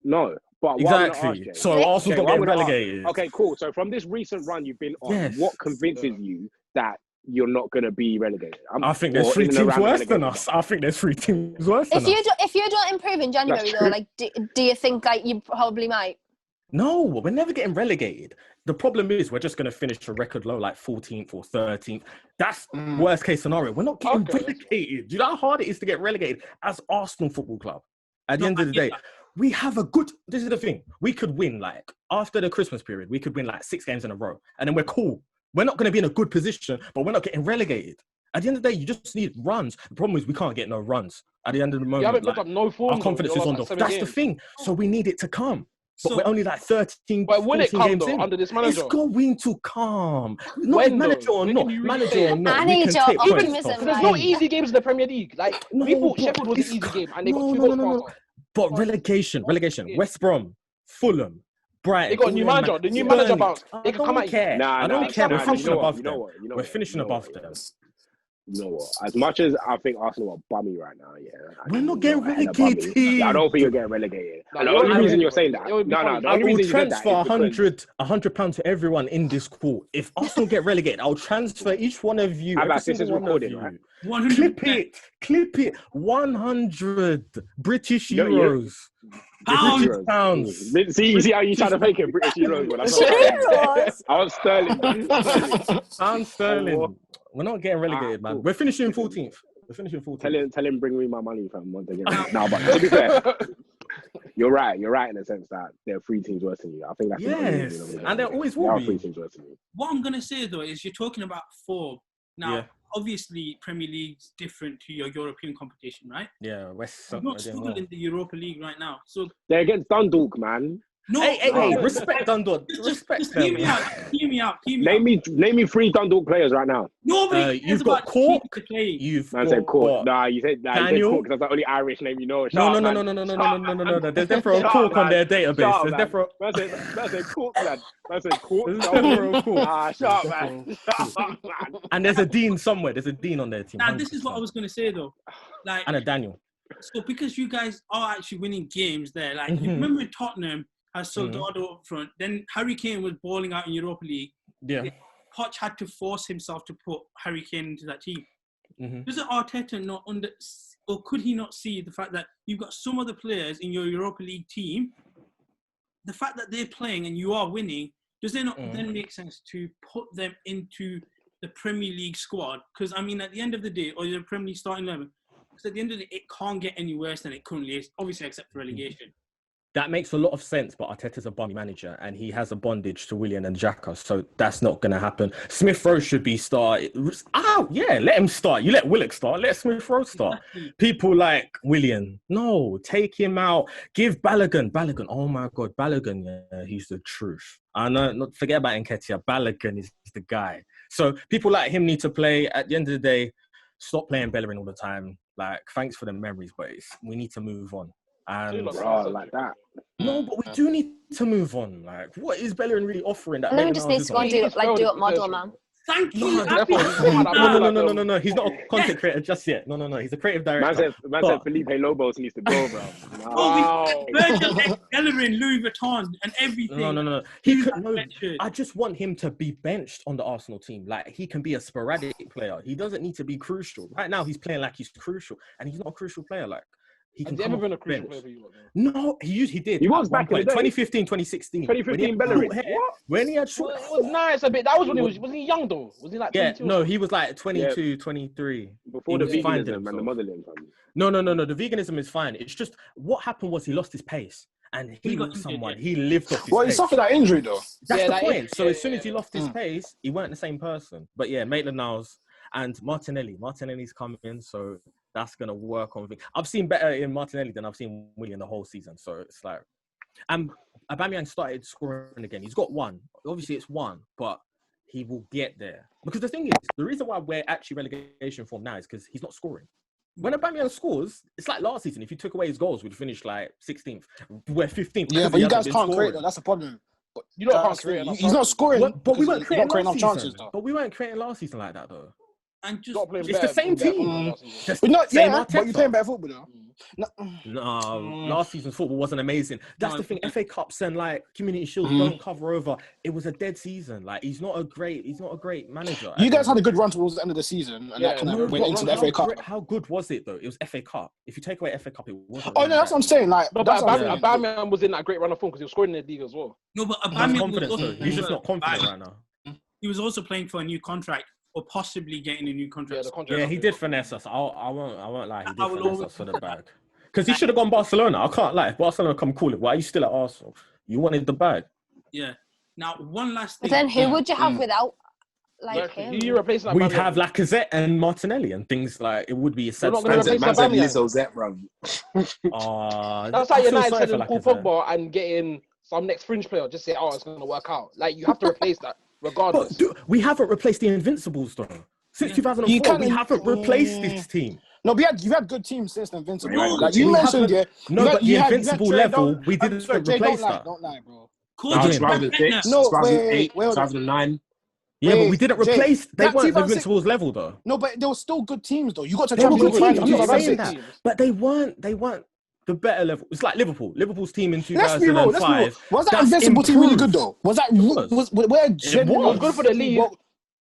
Speaker 2: No. But
Speaker 3: exactly. So Arsenal got relegated.
Speaker 2: Okay, cool. So from this recent run you've been on, what convinces you that you're not going to be be
Speaker 3: I think there's 3 teams worse than us. I think there's 3 teams worse than us.
Speaker 5: If you don't improve in January, though, like, do you think like you probably might?
Speaker 3: No, we're never getting relegated. The problem is we're just going to finish a record low, like 14th or 13th. That's worst case scenario. We're not getting relegated. Do you know how hard it is to get relegated as Arsenal Football Club? At the end of the day, we have a good... This is the thing. We could win, like, after the Christmas period, we could win, like, 6 games in a row. And then we're cool. We're not going to be in a good position, but we're not getting relegated. At the end of the day, you just need runs. The problem is we can't get no runs. At the end of the moment, our confidence is on the... That's the thing. So we need it to come. But we're only like 13,
Speaker 4: but will it come,
Speaker 3: games
Speaker 4: though,
Speaker 3: in.
Speaker 4: under this manager?
Speaker 3: It's going to come. Not manager or not. Manager or not.
Speaker 5: I need your optimism.
Speaker 4: There's no easy games in the Premier League. Like, we thought Sheffield was an easy game, and they got 2 goals.
Speaker 3: But relegation. West Brom, Fulham, Bright.
Speaker 4: They got a new manager. The new manager bounce. They can come at you.
Speaker 3: Care. I don't care. We're finishing above them. We're finishing above them.
Speaker 2: You know what? As much as I think Arsenal are bummy right now,
Speaker 3: we're not getting relegated.
Speaker 2: Yeah, I don't think you're getting relegated. And the only reason you're saying that, the only reason you said that
Speaker 3: is £100 to everyone in this call. If Arsenal get relegated, I'll transfer each one of you.
Speaker 2: Abbas, this is recorded, right?
Speaker 3: 100%. Clip it. 100 British euros.
Speaker 2: Pounds. See how you trying to fake it, British euros. I was sterling.
Speaker 3: Pound sterling. We're not getting relegated, man. Cool. We're finishing 14th. Tell him, bring me my money from once again. No, but to be fair, you're right. You're right in the sense that there are 3 teams worse than you. I think that's and there always will be
Speaker 2: 3 teams worse than you.
Speaker 1: What I'm gonna say though is you're talking about form. Now, obviously, Premier League's different to your European competition, right?
Speaker 3: Yeah,
Speaker 1: You're not struggling in the Europa League right now, so
Speaker 2: they're against Dundalk, man.
Speaker 1: No,
Speaker 3: hey, respect Dundalk. Respect them.
Speaker 1: Hear me out.
Speaker 2: Name me 3 Dundalk players right now.
Speaker 1: Nobody.
Speaker 3: You've got Cork.
Speaker 2: Man said Cork. Nah, you said Cork because that's the only Irish name you know.
Speaker 3: No. There's definitely a Cork on their database. There's definitely.
Speaker 2: Man said Cork, lad. Man said Cork.
Speaker 3: There's definitely a Cork.
Speaker 2: Shut up, man.
Speaker 3: And there's a Dean somewhere. There's a Dean on their team.
Speaker 1: Now, this is what I was gonna say though.
Speaker 3: And a Daniel.
Speaker 1: So because you guys are actually winning games there, like you remember in Tottenham. Has Soldado up front. Then Harry Kane was balling out in Europa League.
Speaker 3: Yeah.
Speaker 1: Poch had to force himself to put Harry Kane into that team. Doesn't Arteta not or could he not see the fact that you've got some other players in your Europa League team, the fact that they're playing and you are winning, does it not then make sense to put them into the Premier League squad? Because, I mean, at the end of the day, or the Premier League starting 11, because at the end of the day, it can't get any worse than it currently is, obviously except for relegation.
Speaker 3: That makes a lot of sense, but Arteta's a bummy manager and he has a bondage to Willian and Xhaka, so that's not going to happen. Smith Rowe should be started. Let him start. You let Willock start, let Smith Rowe start. People like Willian, no, take him out. Give Balogun, oh my God, Balogun, he's the truth. I know, not forget about Nketiah, Balogun is the guy. So people like him need to play. At the end of the day, stop playing Bellerin all the time. Like, thanks for the memories, but we need to move on. And
Speaker 2: like that.
Speaker 3: No, but we do need to move on. Like, what is Bellerin really offering? That
Speaker 5: he just needs to go and do up model, man.
Speaker 1: Thank you.
Speaker 3: No. He's not a content creator just yet. No. He's a creative director.
Speaker 2: Man said Felipe Lobos needs to go, bro.
Speaker 1: Bellerin, Louis Vuitton, and everything.
Speaker 3: No. I just want him to be benched on the Arsenal team. Like, he can be a sporadic player. He doesn't need to be crucial. Right now, he's playing like he's crucial, and he's not a crucial player. Like,
Speaker 4: Has he ever been a crucial player for you?
Speaker 3: No, he did.
Speaker 2: He was back in
Speaker 3: 2015, 2016.
Speaker 2: 2015 Bellerin.
Speaker 3: When he had short
Speaker 4: It was nice a bit. That was when he was he young though? Was he like 22?
Speaker 3: No, he was like 22, 23.
Speaker 2: Before the veganism and the modelling.
Speaker 3: No. The veganism is fine. It's just what happened was he lost his pace. And he was someone, he lived off his pace.
Speaker 6: He suffered that injury though.
Speaker 3: That's the point. So as soon as he lost his pace, he weren't the same person. But yeah, Maitland-Niles and Martinelli. Martinelli's coming in, so that's going to work on things. I've seen better in Martinelli than I've seen Willian the whole season. So it's like... Aubameyang started scoring again. He's got 1. Obviously, it's 1, but he will get there. Because the thing is, the reason why we're actually relegation form now is because he's not scoring. When Aubameyang scores, it's like last season. If you took away his goals, we'd finish like 16th. We're 15th.
Speaker 6: Yeah, but you guys can't create that. That's the problem. But
Speaker 4: you can't create.
Speaker 6: He's not scoring.
Speaker 3: But we weren't creating
Speaker 6: enough chances, though.
Speaker 3: But we weren't creating last season like that, though.
Speaker 1: And just
Speaker 3: it's the same team.
Speaker 6: But you're playing better football though.
Speaker 3: No, last season's football wasn't amazing. That's the thing. FA Cups and like Community Shields don't cover over. It was a dead season. Like he's not a great manager.
Speaker 6: You guys had a good run towards the end of the season, and that kind of went into the FA Cup.
Speaker 3: How good was it though? It was FA Cup. If you take away FA Cup, it wasn't.
Speaker 6: Oh no, that's what I'm saying. Like,
Speaker 4: Aubameyang was in that great run of form because he was scoring in the league as well.
Speaker 1: No, but Aubameyang was also
Speaker 3: he's just not confident right now.
Speaker 1: He was also playing for a new contract. Or possibly getting a new contract.
Speaker 3: Yeah, he did finesse us. I won't lie. He did finesse us for the bag. Because he should have gone Barcelona. I can't lie. If Barcelona come call it, why are you still at Arsenal? You wanted the bag.
Speaker 1: Yeah. Now, one last thing.
Speaker 5: But then who would you have without him?
Speaker 4: Who you replace?
Speaker 3: We'd have Lacazette and Martinelli and things like it would be a sad
Speaker 7: Man said Lizzo bro.
Speaker 4: That's like United selling Paul Pogba and getting some next fringe player. Just say, it's going to work out. Like you have to replace that. Regardless.
Speaker 3: But we haven't replaced the Invincibles though. Since 2004, we haven't replaced this team.
Speaker 6: No, but you've had good teams since the Invincible.
Speaker 3: No,
Speaker 6: like you mentioned,
Speaker 3: but the Invincible level, we didn't replace that.
Speaker 6: Don't lie, bro.
Speaker 1: Kojo,
Speaker 7: 2006,
Speaker 6: No,
Speaker 7: 2008,
Speaker 6: wait.
Speaker 7: 2009.
Speaker 3: Yeah, but we
Speaker 6: Wait,
Speaker 3: didn't
Speaker 6: Jay,
Speaker 3: replace. They
Speaker 6: that
Speaker 3: weren't
Speaker 6: 2006
Speaker 3: Invincibles level though.
Speaker 6: No, but there were still good teams though. You got to
Speaker 3: They were
Speaker 6: Champions
Speaker 3: good
Speaker 6: League
Speaker 3: teams.
Speaker 6: final
Speaker 3: I'm not saying
Speaker 6: 2006.
Speaker 3: that, but they weren't the better level. It's like Liverpool. Liverpool's team in
Speaker 6: Let's be real.
Speaker 3: 2005.
Speaker 6: Was that
Speaker 3: that's
Speaker 6: Invincible team really
Speaker 3: improved.
Speaker 6: good though? Was that
Speaker 3: was.
Speaker 6: we're genuinely
Speaker 3: was.
Speaker 4: Good for the league.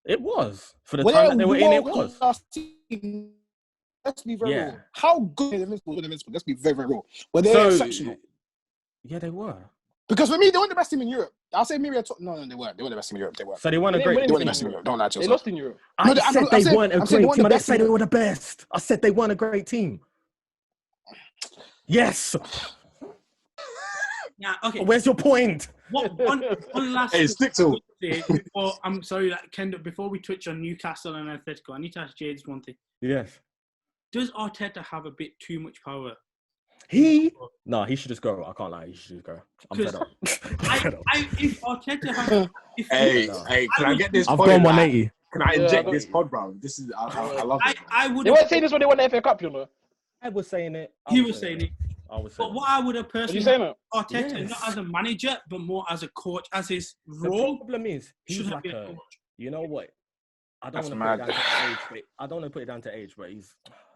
Speaker 3: It was for the
Speaker 6: Were
Speaker 3: time
Speaker 6: they
Speaker 3: that they were in. It was.
Speaker 6: world-class team? Let's be very
Speaker 3: Yeah.
Speaker 6: real. How good is Invincible? Let's be very, very real. Were they
Speaker 3: So,
Speaker 6: exceptional?
Speaker 3: Yeah, they were.
Speaker 6: Because for me, they weren't the best team in Europe. I'll say maybe no, they weren't. They weren't the best team in Europe. They weren't.
Speaker 3: So they weren't a
Speaker 4: They
Speaker 3: great.
Speaker 6: They weren't the best team in Europe. Don't lie to
Speaker 4: They
Speaker 6: yourself.
Speaker 4: lost in Europe.
Speaker 3: I
Speaker 6: No,
Speaker 3: said they weren't a
Speaker 6: I'm saying
Speaker 3: great
Speaker 6: they weren't
Speaker 3: team.
Speaker 6: the
Speaker 3: I didn't
Speaker 6: best
Speaker 3: say
Speaker 6: team.
Speaker 3: they were the best. I said they weren't a great team. Yes.
Speaker 1: Yeah, okay.
Speaker 3: Where's your point?
Speaker 1: One last
Speaker 7: Hey, stick to
Speaker 1: thing before I'm sorry, Kendall, before we touch on Newcastle and Atletico, I need to ask Jade one thing.
Speaker 3: Yes.
Speaker 1: Does Arteta have a bit too much power?
Speaker 3: He should just go. I can't lie. He should just go. I'm fed up.
Speaker 1: If Arteta had,
Speaker 7: Hey, can I get this
Speaker 3: I've
Speaker 7: pod?
Speaker 3: gone
Speaker 7: in,
Speaker 3: 180.
Speaker 7: Can I
Speaker 4: Yeah,
Speaker 7: inject
Speaker 4: I
Speaker 7: this pod, bro? This is I love it.
Speaker 1: I would.
Speaker 4: They weren't saying this when they won the FA Cup, you know.
Speaker 3: I was saying it.
Speaker 1: He was saying it.
Speaker 3: I was saying
Speaker 1: But what I would have
Speaker 4: What are you
Speaker 1: personally,
Speaker 4: saying? It?
Speaker 1: Arteta,
Speaker 3: Yes.
Speaker 1: not as a manager, but more as a coach, as his
Speaker 3: The
Speaker 1: role.
Speaker 3: problem is
Speaker 1: should
Speaker 3: he's
Speaker 1: have
Speaker 3: like
Speaker 1: been a
Speaker 3: a.
Speaker 1: coach.
Speaker 3: You know what? I don't
Speaker 6: That's
Speaker 3: want to put it
Speaker 6: mad.
Speaker 3: down to age, but I don't want to put it down to age, but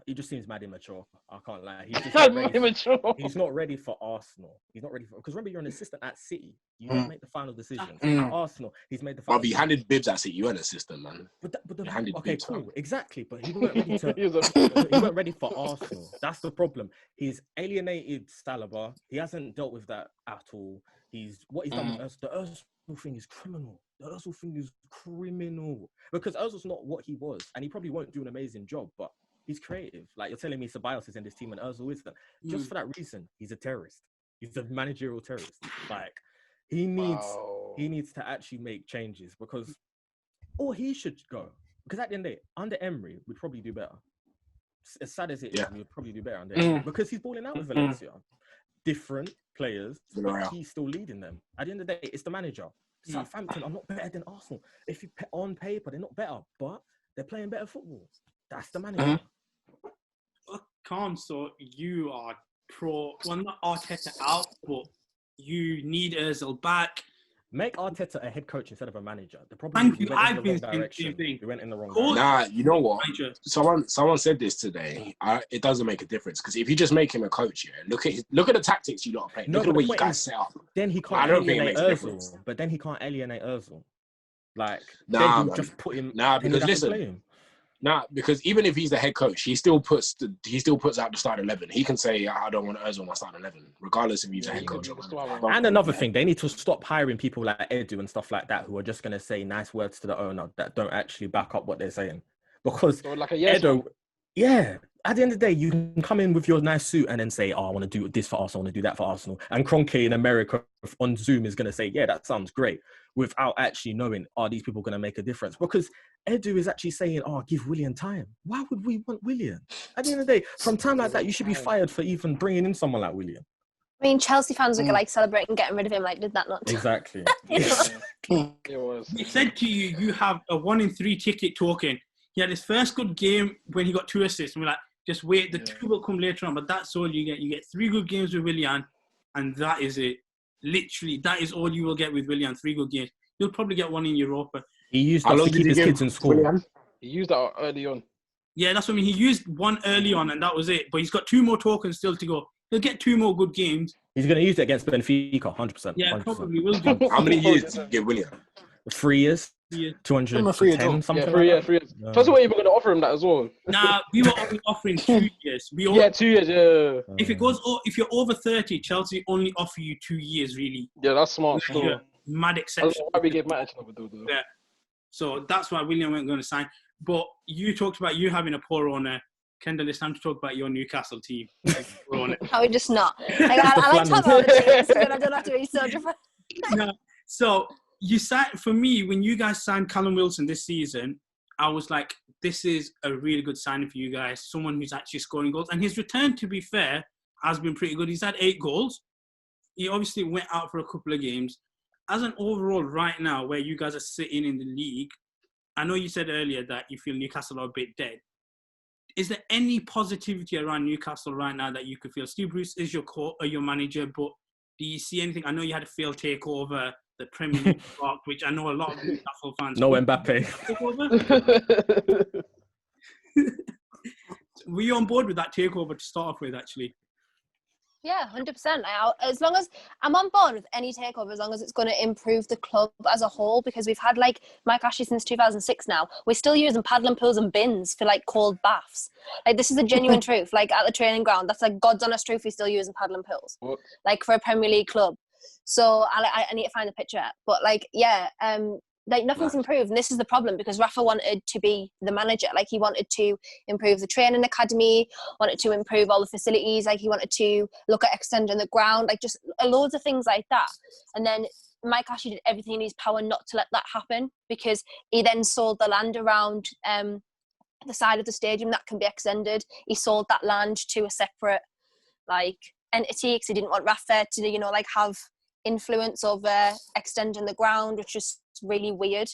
Speaker 3: he just seems mad immature. I can't lie. He's just not ready.
Speaker 4: Immature.
Speaker 3: He's not ready for Arsenal. He's not ready for because remember you're an assistant at City. You don't make the final decisions. At Arsenal, he's made the final.
Speaker 7: Bobby, you handed Bibbs at City. You weren't an assistant, man.
Speaker 3: Okay,
Speaker 7: Bibbs,
Speaker 3: cool,
Speaker 7: man.
Speaker 3: exactly. But he weren't ready to.
Speaker 4: He was
Speaker 3: He weren't ready for Arsenal. That's the problem. He's alienated Saliba. He hasn't dealt with that at all. What he's done with the Ozil thing is criminal. The Ozil thing is criminal because Ozil's not what he was, and he probably won't do an amazing job, but he's creative. Like you're telling me, Ceballos is in this team, and Ozil is that. Just for that reason, he's a terrorist. He's a managerial terrorist. Like he needs to actually make changes because, or he should go because at the end of the day, under Emery, we'd probably do better. As sad as it is, we would probably do better under Emery because he's balling out with Valencia. Different players, but he's still leading them. At the end of the day, it's the manager. Southampton are not better than Arsenal. If you on paper, they're not better, but they're playing better football. That's the manager.
Speaker 1: So you are not Arteta out, but you need Ozil back.
Speaker 3: Make Arteta a head coach instead of a manager. The problem is we went in the wrong direction. We went in the wrong direction.
Speaker 7: Nah, you know what? Someone said this today. It doesn't make a difference because if you just make him a coach, look at the tactics you lot are playing. Look at the way you guys set up.
Speaker 3: Then he can't alienate Ozil. But then he can't alienate Ozil. Like then he'll just put him.
Speaker 7: Because listen. Because even if he's the head coach, he still puts out the starting 11. He can say, I don't want Ozil on my starting 11, regardless if he's a head coach or not.
Speaker 3: And another thing, they need to stop hiring people like Edu and stuff like that who are just going to say nice words to the owner that don't actually back up what they're saying. Because Edu, at the end of the day, you can come in with your nice suit and then say, I want to do this for Arsenal, I want to do that for Arsenal. And Kroenke in America on Zoom is going to say, yeah, that sounds great, without actually knowing, are these people going to make a difference? Because Edu is actually saying, give Willian time. Why would we want Willian? At the end of the day, from time like that, you should be fired for even bringing in someone like Willian.
Speaker 5: I mean, Chelsea fans are like celebrating getting rid of him. Like, did that not?
Speaker 3: Exactly.
Speaker 4: It was.
Speaker 1: He said to you, you have a 1 in 3 ticket token. He had his first good game when he got 2 assists. And we're like, just wait, the 2 will come later on. But that's all you get. You get 3 good games with Willian, and that is it. Literally, that is all you will get with Willian. 3 good games. You'll probably get 1 in Europa.
Speaker 3: He used that to keep his kids in school.
Speaker 4: He used that early on.
Speaker 1: Yeah, that's what I mean. He used 1 early on, and that was it. But he's got 2 more tokens still to go. He'll get 2 more good games.
Speaker 3: He's going to use it against Benfica, 100%.
Speaker 1: Yeah,
Speaker 3: 100%.
Speaker 1: probably will do.
Speaker 7: How many years did you give William?
Speaker 3: 3 years. 210, something like that.
Speaker 4: 3 years. First of all, you were going to offer him that as well.
Speaker 1: Nah, we were only offering 2 years. 2
Speaker 4: years. Yeah.
Speaker 1: If you're over 30, Chelsea only offer you 2 years, really.
Speaker 4: Yeah, that's smart.
Speaker 1: Yeah, mad exception.
Speaker 4: That's why we gave Matt another though.
Speaker 1: Yeah. So that's why William weren't going to sign. But you talked about you having a poor owner. Kendall, it's time to talk about your Newcastle team.
Speaker 5: How we just not? Like, I like talking about the teams because I don't have to be so different.
Speaker 1: No. So you signed, for me, when you guys signed Callum Wilson this season, I was like, this is a really good signing for you guys. Someone who's actually scoring goals. And his return, to be fair, has been pretty good. He's had 8 goals. He obviously went out for a couple of games. As an overall right now, where you guys are sitting in the league, I know you said earlier that you feel Newcastle are a bit dead. Is there any positivity around Newcastle right now that you could feel? Steve Bruce is your manager, but Do you see anything? I know you had a failed takeover, the Premier League park, which I know a lot of Newcastle fans.
Speaker 3: No Mbappe.
Speaker 1: Takeover? Were you on board with that takeover to start off with, actually?
Speaker 5: Yeah, 100%. As long as I'm on board with any takeover, as long as it's going to improve the club as a whole, because we've had like Mike Ashley since 2006 now. We're still using paddling pools and bins for like cold baths. Like, this is a genuine truth. Like, at the training ground, that's like God's honest truth. We're still using paddling pools, like for a Premier League club. So I need to find the picture. But like, yeah, like nothing's improved, and this is the problem, because Rafa wanted to be the manager. Like, he wanted to improve the training academy, wanted to improve all the facilities, like he wanted to look at extending the ground, like just loads of things like that. And then Mike Ashley did everything in his power not to let that happen, because he then sold the land around the side of the stadium that can be extended. He sold that land to a separate like entity, because he didn't want Rafa to, you know, like have influence over extending the ground, which is really weird.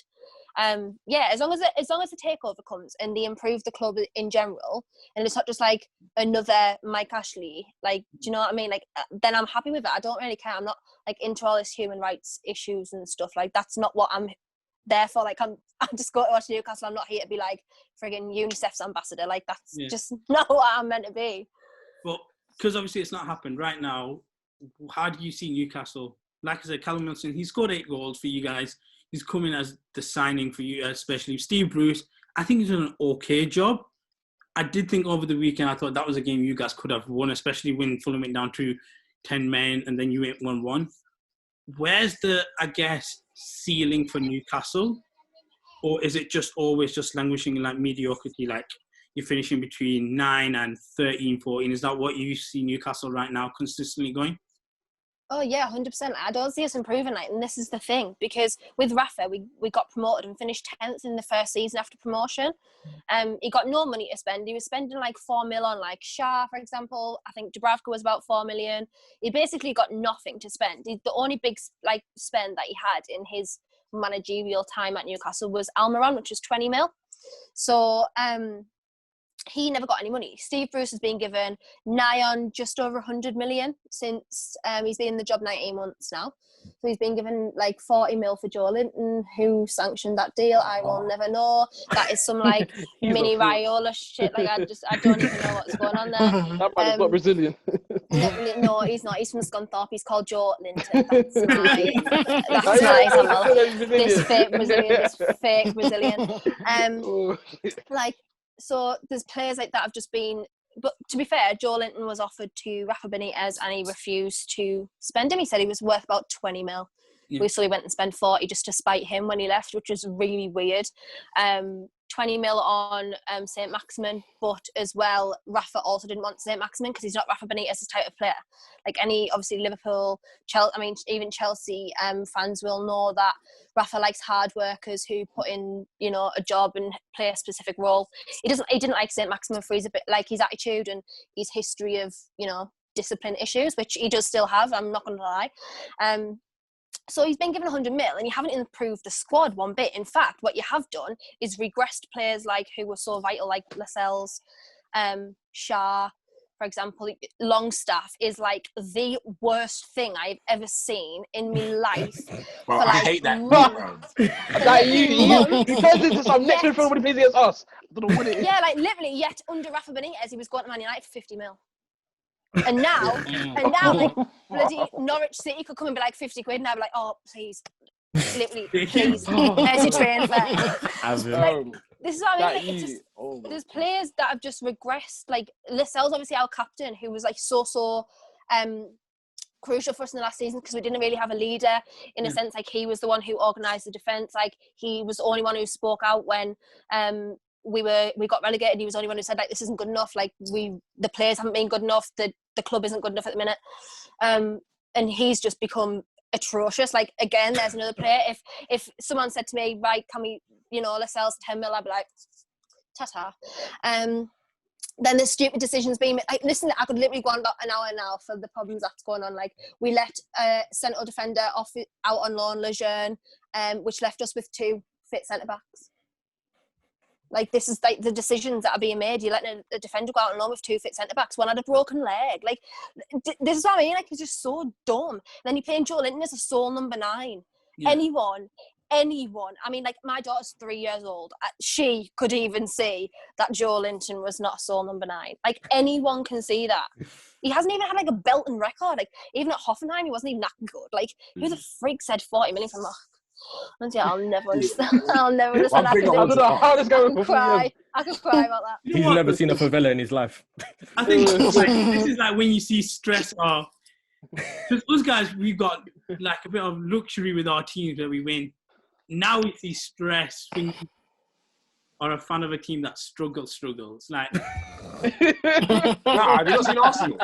Speaker 5: Yeah, as long as the takeover comes and they improve the club in general, and it's not just like another Mike Ashley, like, do you know what I mean? Like, then I'm happy with it. I don't really care. I'm not like into all this human rights issues and stuff. Like, that's not what I'm there for. Like, I'm just going to watch Newcastle. I'm not here to be like friggin' UNICEF's ambassador. Like, that's just not what I'm meant to be.
Speaker 1: But because obviously it's not happened right now, how do you see Newcastle? Like I said, Callum Wilson, he scored 8 goals for you guys. He's coming as the signing for you, especially Steve Bruce. I think he's done an okay job. I did think over the weekend, I thought that was a game you guys could have won, especially when Fulham went down to 10 men and then you went 1-1. Where's the, I guess, ceiling for Newcastle? Or is it just always just languishing in like mediocrity, like you're finishing between 9 and 13, 14? Is that what you see Newcastle right now consistently going?
Speaker 5: Oh yeah, 100%. I don't see us improving, like, and this is the thing, because with Rafa, we got promoted and finished 10th in the first season after promotion. He got no money to spend. He was spending like 4 mil on like Shah, for example. I think Dubravka was about 4 million. He basically got nothing to spend. The only big like spend that he had in his managerial time at Newcastle was Almiron, which was 20 mil. So he never got any money. Steve Bruce has been given nigh on just over 100 million since he's been in the job 19 months now. So he's been given like 40 mil for Joelinton. Who sanctioned that deal? I will never know. That is some like mini Raiola shit. Like, I don't even know what's going on there.
Speaker 4: That man is not Brazilian.
Speaker 5: No, he's not. He's from Scunthorpe. He's called Joelinton. That's nice. This fake Brazilian. Like, so there's players like that have just been, but to be fair, Joelinton was offered to Rafa Benitez and he refused to spend him. He said he was worth about 20 mil. Yeah. So he went and spent 40 just to spite him when he left, which was really weird. 20 mil on St. Maximin, but as well, Rafa also didn't want St. Maximin because he's not Rafa Benitez's type of player. Like, any, obviously, Liverpool, Chelsea, I mean, even Chelsea fans will know that Rafa likes hard workers who put in, you know, a job and play a specific role. He didn't like St. Maximin for his attitude and his history of, you know, discipline issues, which he does still have, I'm not going to lie. So he's been given 100 mil and you haven't improved the squad one bit. In fact, what you have done is regressed players like who were so vital, like Lascelles, Shah, for example. Longstaff is like the worst thing I've ever seen in my life.
Speaker 7: Well, I hate that.
Speaker 4: Like, he turns into some next midfielder when he plays against us. I don't know what it is.
Speaker 5: Yeah, like literally, yet under Rafa Benitez, he was going to Man United for 50 mil. And now, like, bloody Norwich City could come and be like 50 quid, and I'd be like, oh, please, literally, please, there's your train fare. Like, this is what I mean. It's just, there's players that have just regressed. Like, Lascelles, obviously our captain, who was like so crucial for us in the last season because we didn't really have a leader in a sense. Like, he was the one who organised the defence. Like, he was the only one who spoke out when we got relegated. He was the only one who said, like, this isn't good enough. Like, the players haven't been good enough. The club isn't good enough at the minute. And he's just become atrocious. Like, again, there's another player. If someone said to me, right, can we, you know, Lascelles 10 mil, I'd be like, ta-ta. Then there's stupid decisions being made. Like, listen, I could literally go on about an hour now for the problems that's going on. Like, we let a central defender out on loan, Lejeune, which left us with 2 fit centre-backs. Like, this is like the decisions that are being made. You're letting a defender go out on loan with 2 fit centre-backs, one had a broken leg. Like, this is what I mean. Like, it's just so dumb. And then you're playing Joelinton as a sole number 9. Yeah. Anyone. I mean, like, my daughter's 3 years old. She could even see that Joelinton was not a sole number 9. Like, anyone can see that. He hasn't even had, like, a belting record. Like, even at Hoffenheim, he wasn't even that good. Like, who the freak said 40 million from... Honestly, I'll never understand. I'll never understand. I don't know how this guy would cry. I could cry about that.
Speaker 3: He's never seen a favela in his life.
Speaker 1: I think this is like when you see stress. Because us guys, we've got like a bit of luxury with our teams where we win. Now we see stress when you are a fan of a team that struggles. Like,
Speaker 7: have you not seen Arsenal?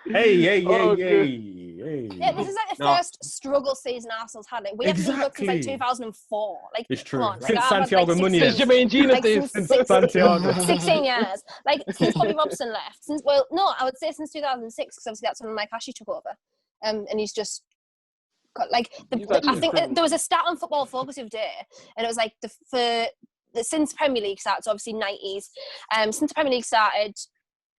Speaker 3: Hey.
Speaker 5: Yeah, this is like the first struggle season Arsenal's had. Like, we haven't been good since like 2004. Like,
Speaker 3: it's true.
Speaker 5: On,
Speaker 3: since Santiago Muniz.
Speaker 4: Since Jermaine Gina days.
Speaker 3: Since Santiago.
Speaker 5: 16 years. Like, since Bobby Robson left. I would say since 2006, because obviously that's when Mike Ashley took over. And he's just got, like, I think there was a stat on Football Focus the other day, and it was like, since Premier League started, so obviously 90s, since the Premier League started,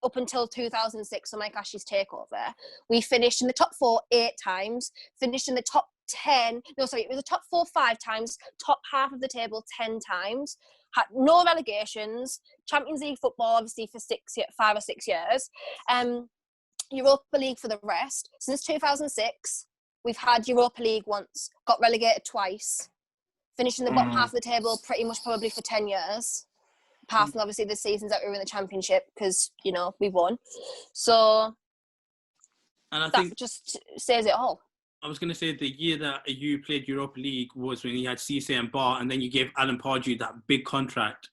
Speaker 5: up until 2006, so Mike Ashley's takeover, we finished in the top 4 8 times, finished in the top 10, it was the top 4 5 times, top half of the table 10 times, had no relegations, Champions League football obviously for 5 or 6 years, Europa League for the rest. Since 2006, we've had Europa League once, got relegated twice, finished in the bottom half of the table pretty much probably for 10 years. Apart from obviously the seasons that we were in the Championship, because, you know, we won. So, and I think just says it all.
Speaker 1: I was going to say the year that you played Europa League was when you had Cisse and Bar, and then you gave Alan Pardew that big contract.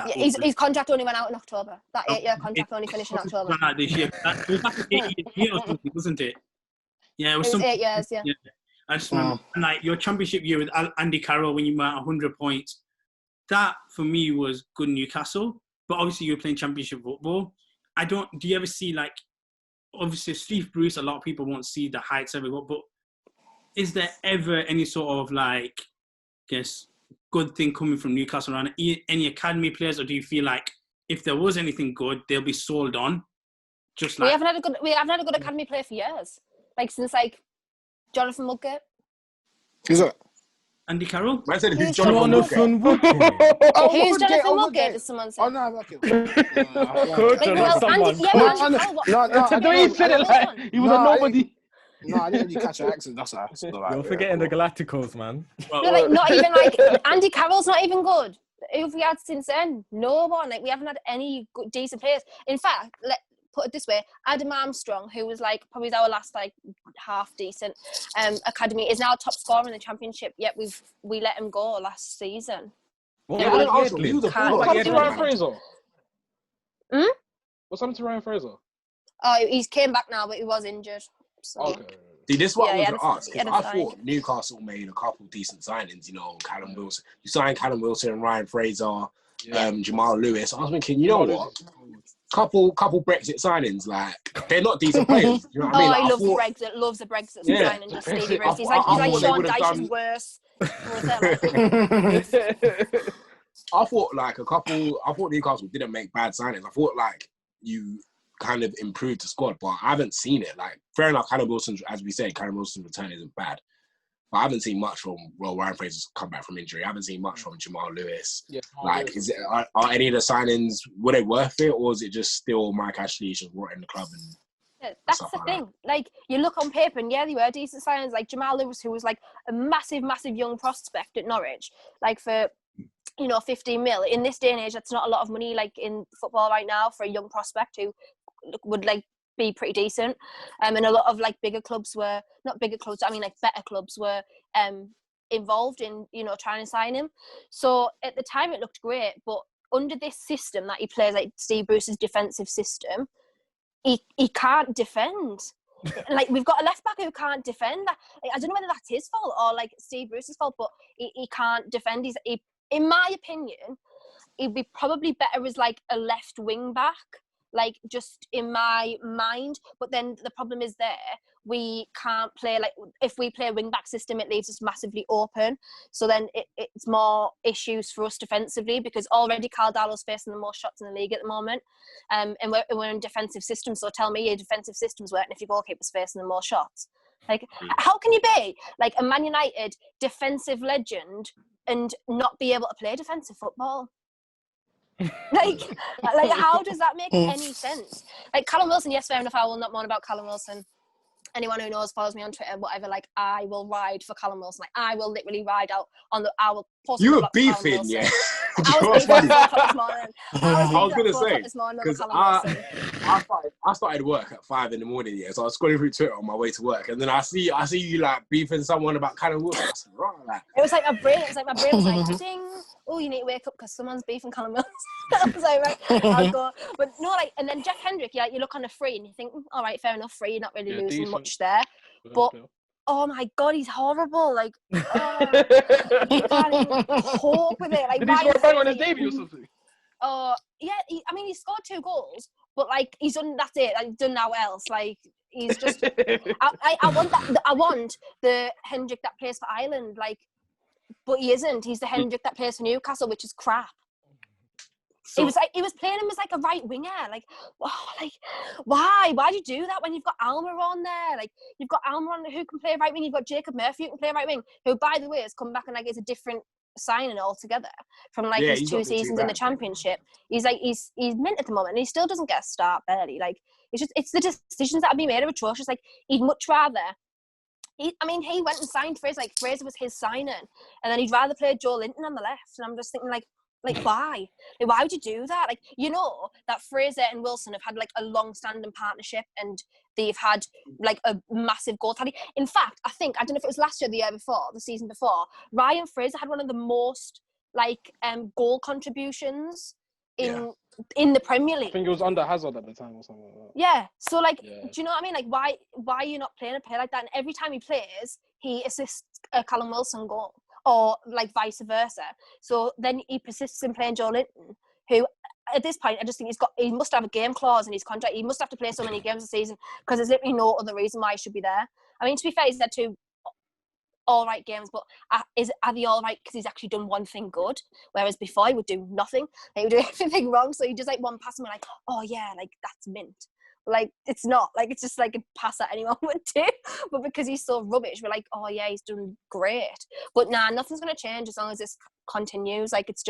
Speaker 5: His contract only went out in October. That 8-year contract only finished in October.
Speaker 1: This year. It was like an 8-year or something, wasn't it? Yeah, it was
Speaker 5: 8 years, yeah.
Speaker 1: I just remember, like, your Championship year with Andy Carroll when you were at 100 points. That, for me, was good Newcastle. But obviously, you're playing Championship football. Do you ever see, like, obviously, Steve Bruce, a lot of people won't see the heights ever go, but is there ever any sort of, like, I guess, good thing coming from Newcastle around any academy players, or do you feel like if there was anything good, they'll be sold on? Just like...
Speaker 5: We haven't had a good academy player for years. Like, since, like, Jonathan Woodgate.
Speaker 6: Who's that?
Speaker 1: Andy Carroll?
Speaker 7: I said, who's Jonathan Woodgate?
Speaker 5: Who's Jonathan Woodgate, did someone say?
Speaker 6: Oh, no, okay.
Speaker 4: I don't even said it like he was a nobody.
Speaker 6: No, I didn't really catch your accent. That's why.
Speaker 3: You're forgetting the Galacticos, man.
Speaker 5: No, like, not even like Andy Carroll's not even good. Who have we had since then? No one. Like, we haven't had any good, decent players. In fact, put it this way, Adam Armstrong, who was like probably our last like half decent academy, is now top scorer in the Championship. Yet we let him go last season.
Speaker 7: What's happened
Speaker 4: to Ryan Fraser? What's happened to Ryan Fraser?
Speaker 5: Oh, he's came back now, but he was injured. So.
Speaker 7: Okay. See, this is what I was going to ask. Because I thought Newcastle made a couple decent signings. You know, Callum Wilson. You signed Callum Wilson and Ryan Fraser, Jamal Lewis. I was thinking, you know what? Couple Brexit signings, like, they're not decent players. You know what I mean?
Speaker 5: Like, Brexit, loves the Brexit signing. Just Stevie Bruce. He's like Sean Dyche's worse.
Speaker 7: I thought Newcastle didn't make bad signings. I thought, like, you kind of improved the squad, but I haven't seen it. Like, fair enough, Callum Wilson, as we said, Callum Wilson's return isn't bad. But I haven't seen much from, Ryan Fraser's come back from injury. I haven't seen much from Jamal Lewis. Yeah, like, are any of the signings, were they worth it, or is it just still Mike Ashley's just rotting the club? And
Speaker 5: that's the thing. Like, you look on paper, and yeah, they were decent signings. Like Jamal Lewis, who was like a massive young prospect at Norwich, like for 15 mil. In this day and age, that's not a lot of money, like in football right now, for a young prospect who would like be pretty decent, and a lot of like bigger clubs were not bigger clubs. I mean, like better clubs were involved in trying to sign him. So at the time, it looked great, but under this system that he plays, like Steve Bruce's defensive system, he can't defend. Like, we've got a left back who can't defend. Like, I don't know whether that's his fault or like Steve Bruce's fault, but he can't defend. In my opinion, he'd be probably better as like a left wing back. Like, just in my mind. But then the problem is there, we can't play, like, if we play a wing-back system, it leaves us massively open. So then it's more issues for us defensively, because already Caldalo's facing the most shots in the league at the moment. And we're in defensive systems, so tell me your defensive system's working if your goalkeeper's facing the most shots. Like, how can you be, like, a Man United defensive legend and not be able to play defensive football? like how does that make any sense? Like, Callum Wilson, yes, fair enough, I will not moan about Callum Wilson. Anyone who knows, follows me on Twitter, whatever, like, I will ride for Callum Wilson. Like, I will literally ride out on the, I will post.
Speaker 7: You were beefing, yeah.
Speaker 5: I was beefing at 4 o'clock this morning.
Speaker 7: I was going to say,
Speaker 5: because
Speaker 7: I started work at 5 a.m, yeah, so I was scrolling through Twitter on my way to work, and then I see you, like, beefing someone about Callum Wilson.
Speaker 5: It was like my brain was like, ding, oh, you need to wake up because someone's beefing Callum Wilson. I was like, right, I'll go. But no, like, and then Jeff Hendrick, you look on the free and you think, all right, fair enough, free, you're not really losing
Speaker 4: decent.
Speaker 5: much there. But oh my God, he's horrible. Like, I can't even cope with it. Like,
Speaker 4: did he score a bang on his debut or something?
Speaker 5: Oh, yeah. He scored 2 goals, but, like, he's done, that's it. Like, he's done now else. Like, he's just. I want that. I want the Hendrick that plays for Ireland. Like, but he isn't. He's the Hendrick that plays for Newcastle, which is crap. So, he was playing him as, like, a right winger. Like, oh, like, why do you do that when you've got Alma on there? Like, you've got Alma on who can play right wing. You've got Jacob Murphy who can play right wing, who, by the way, has come back and, like, is a different signing altogether from, like, his 2 seasons in the Championship. He's mint at the moment, and he still doesn't get a start barely. Like, it's the decisions that have been made are atrocious. Like, he'd much rather. He went and signed Fraser. Like, Fraser was his signing, and then he'd rather play Joe Linton on the left. And I'm just thinking, like, why? Like, why would you do that? Like, you know that Fraser and Wilson have had, like, a long-standing partnership, and they've had, like, a massive goal tally. In fact, I don't know if it was last year, the year before, the season before, Ryan Fraser had one of the most, like, goal contributions in the Premier League.
Speaker 4: I think it was under Hazard at the time or something like that.
Speaker 5: Yeah. So, like, do you know what I mean? Like, why are you not playing a player like that? And every time he plays, he assists a Callum Wilson goal, or, like, vice versa. So then he persists in playing Joe Linton, who at this point I just think he must have a game clause in his contract. He must have to play so many games a season, because there's literally no other reason why he should be there. I mean, to be fair, he's had 2 all right games, but are they all right because he's actually done one thing good, whereas before he would do nothing. He would do everything wrong. So he does, like, one pass and we're like, oh yeah, like, that's mint. Like, it's not. Like, it's just like a pass that anyone would do. But because he's so rubbish, we're like, oh yeah, he's doing great. But nah, nothing's going to change as long as this continues. Like, there's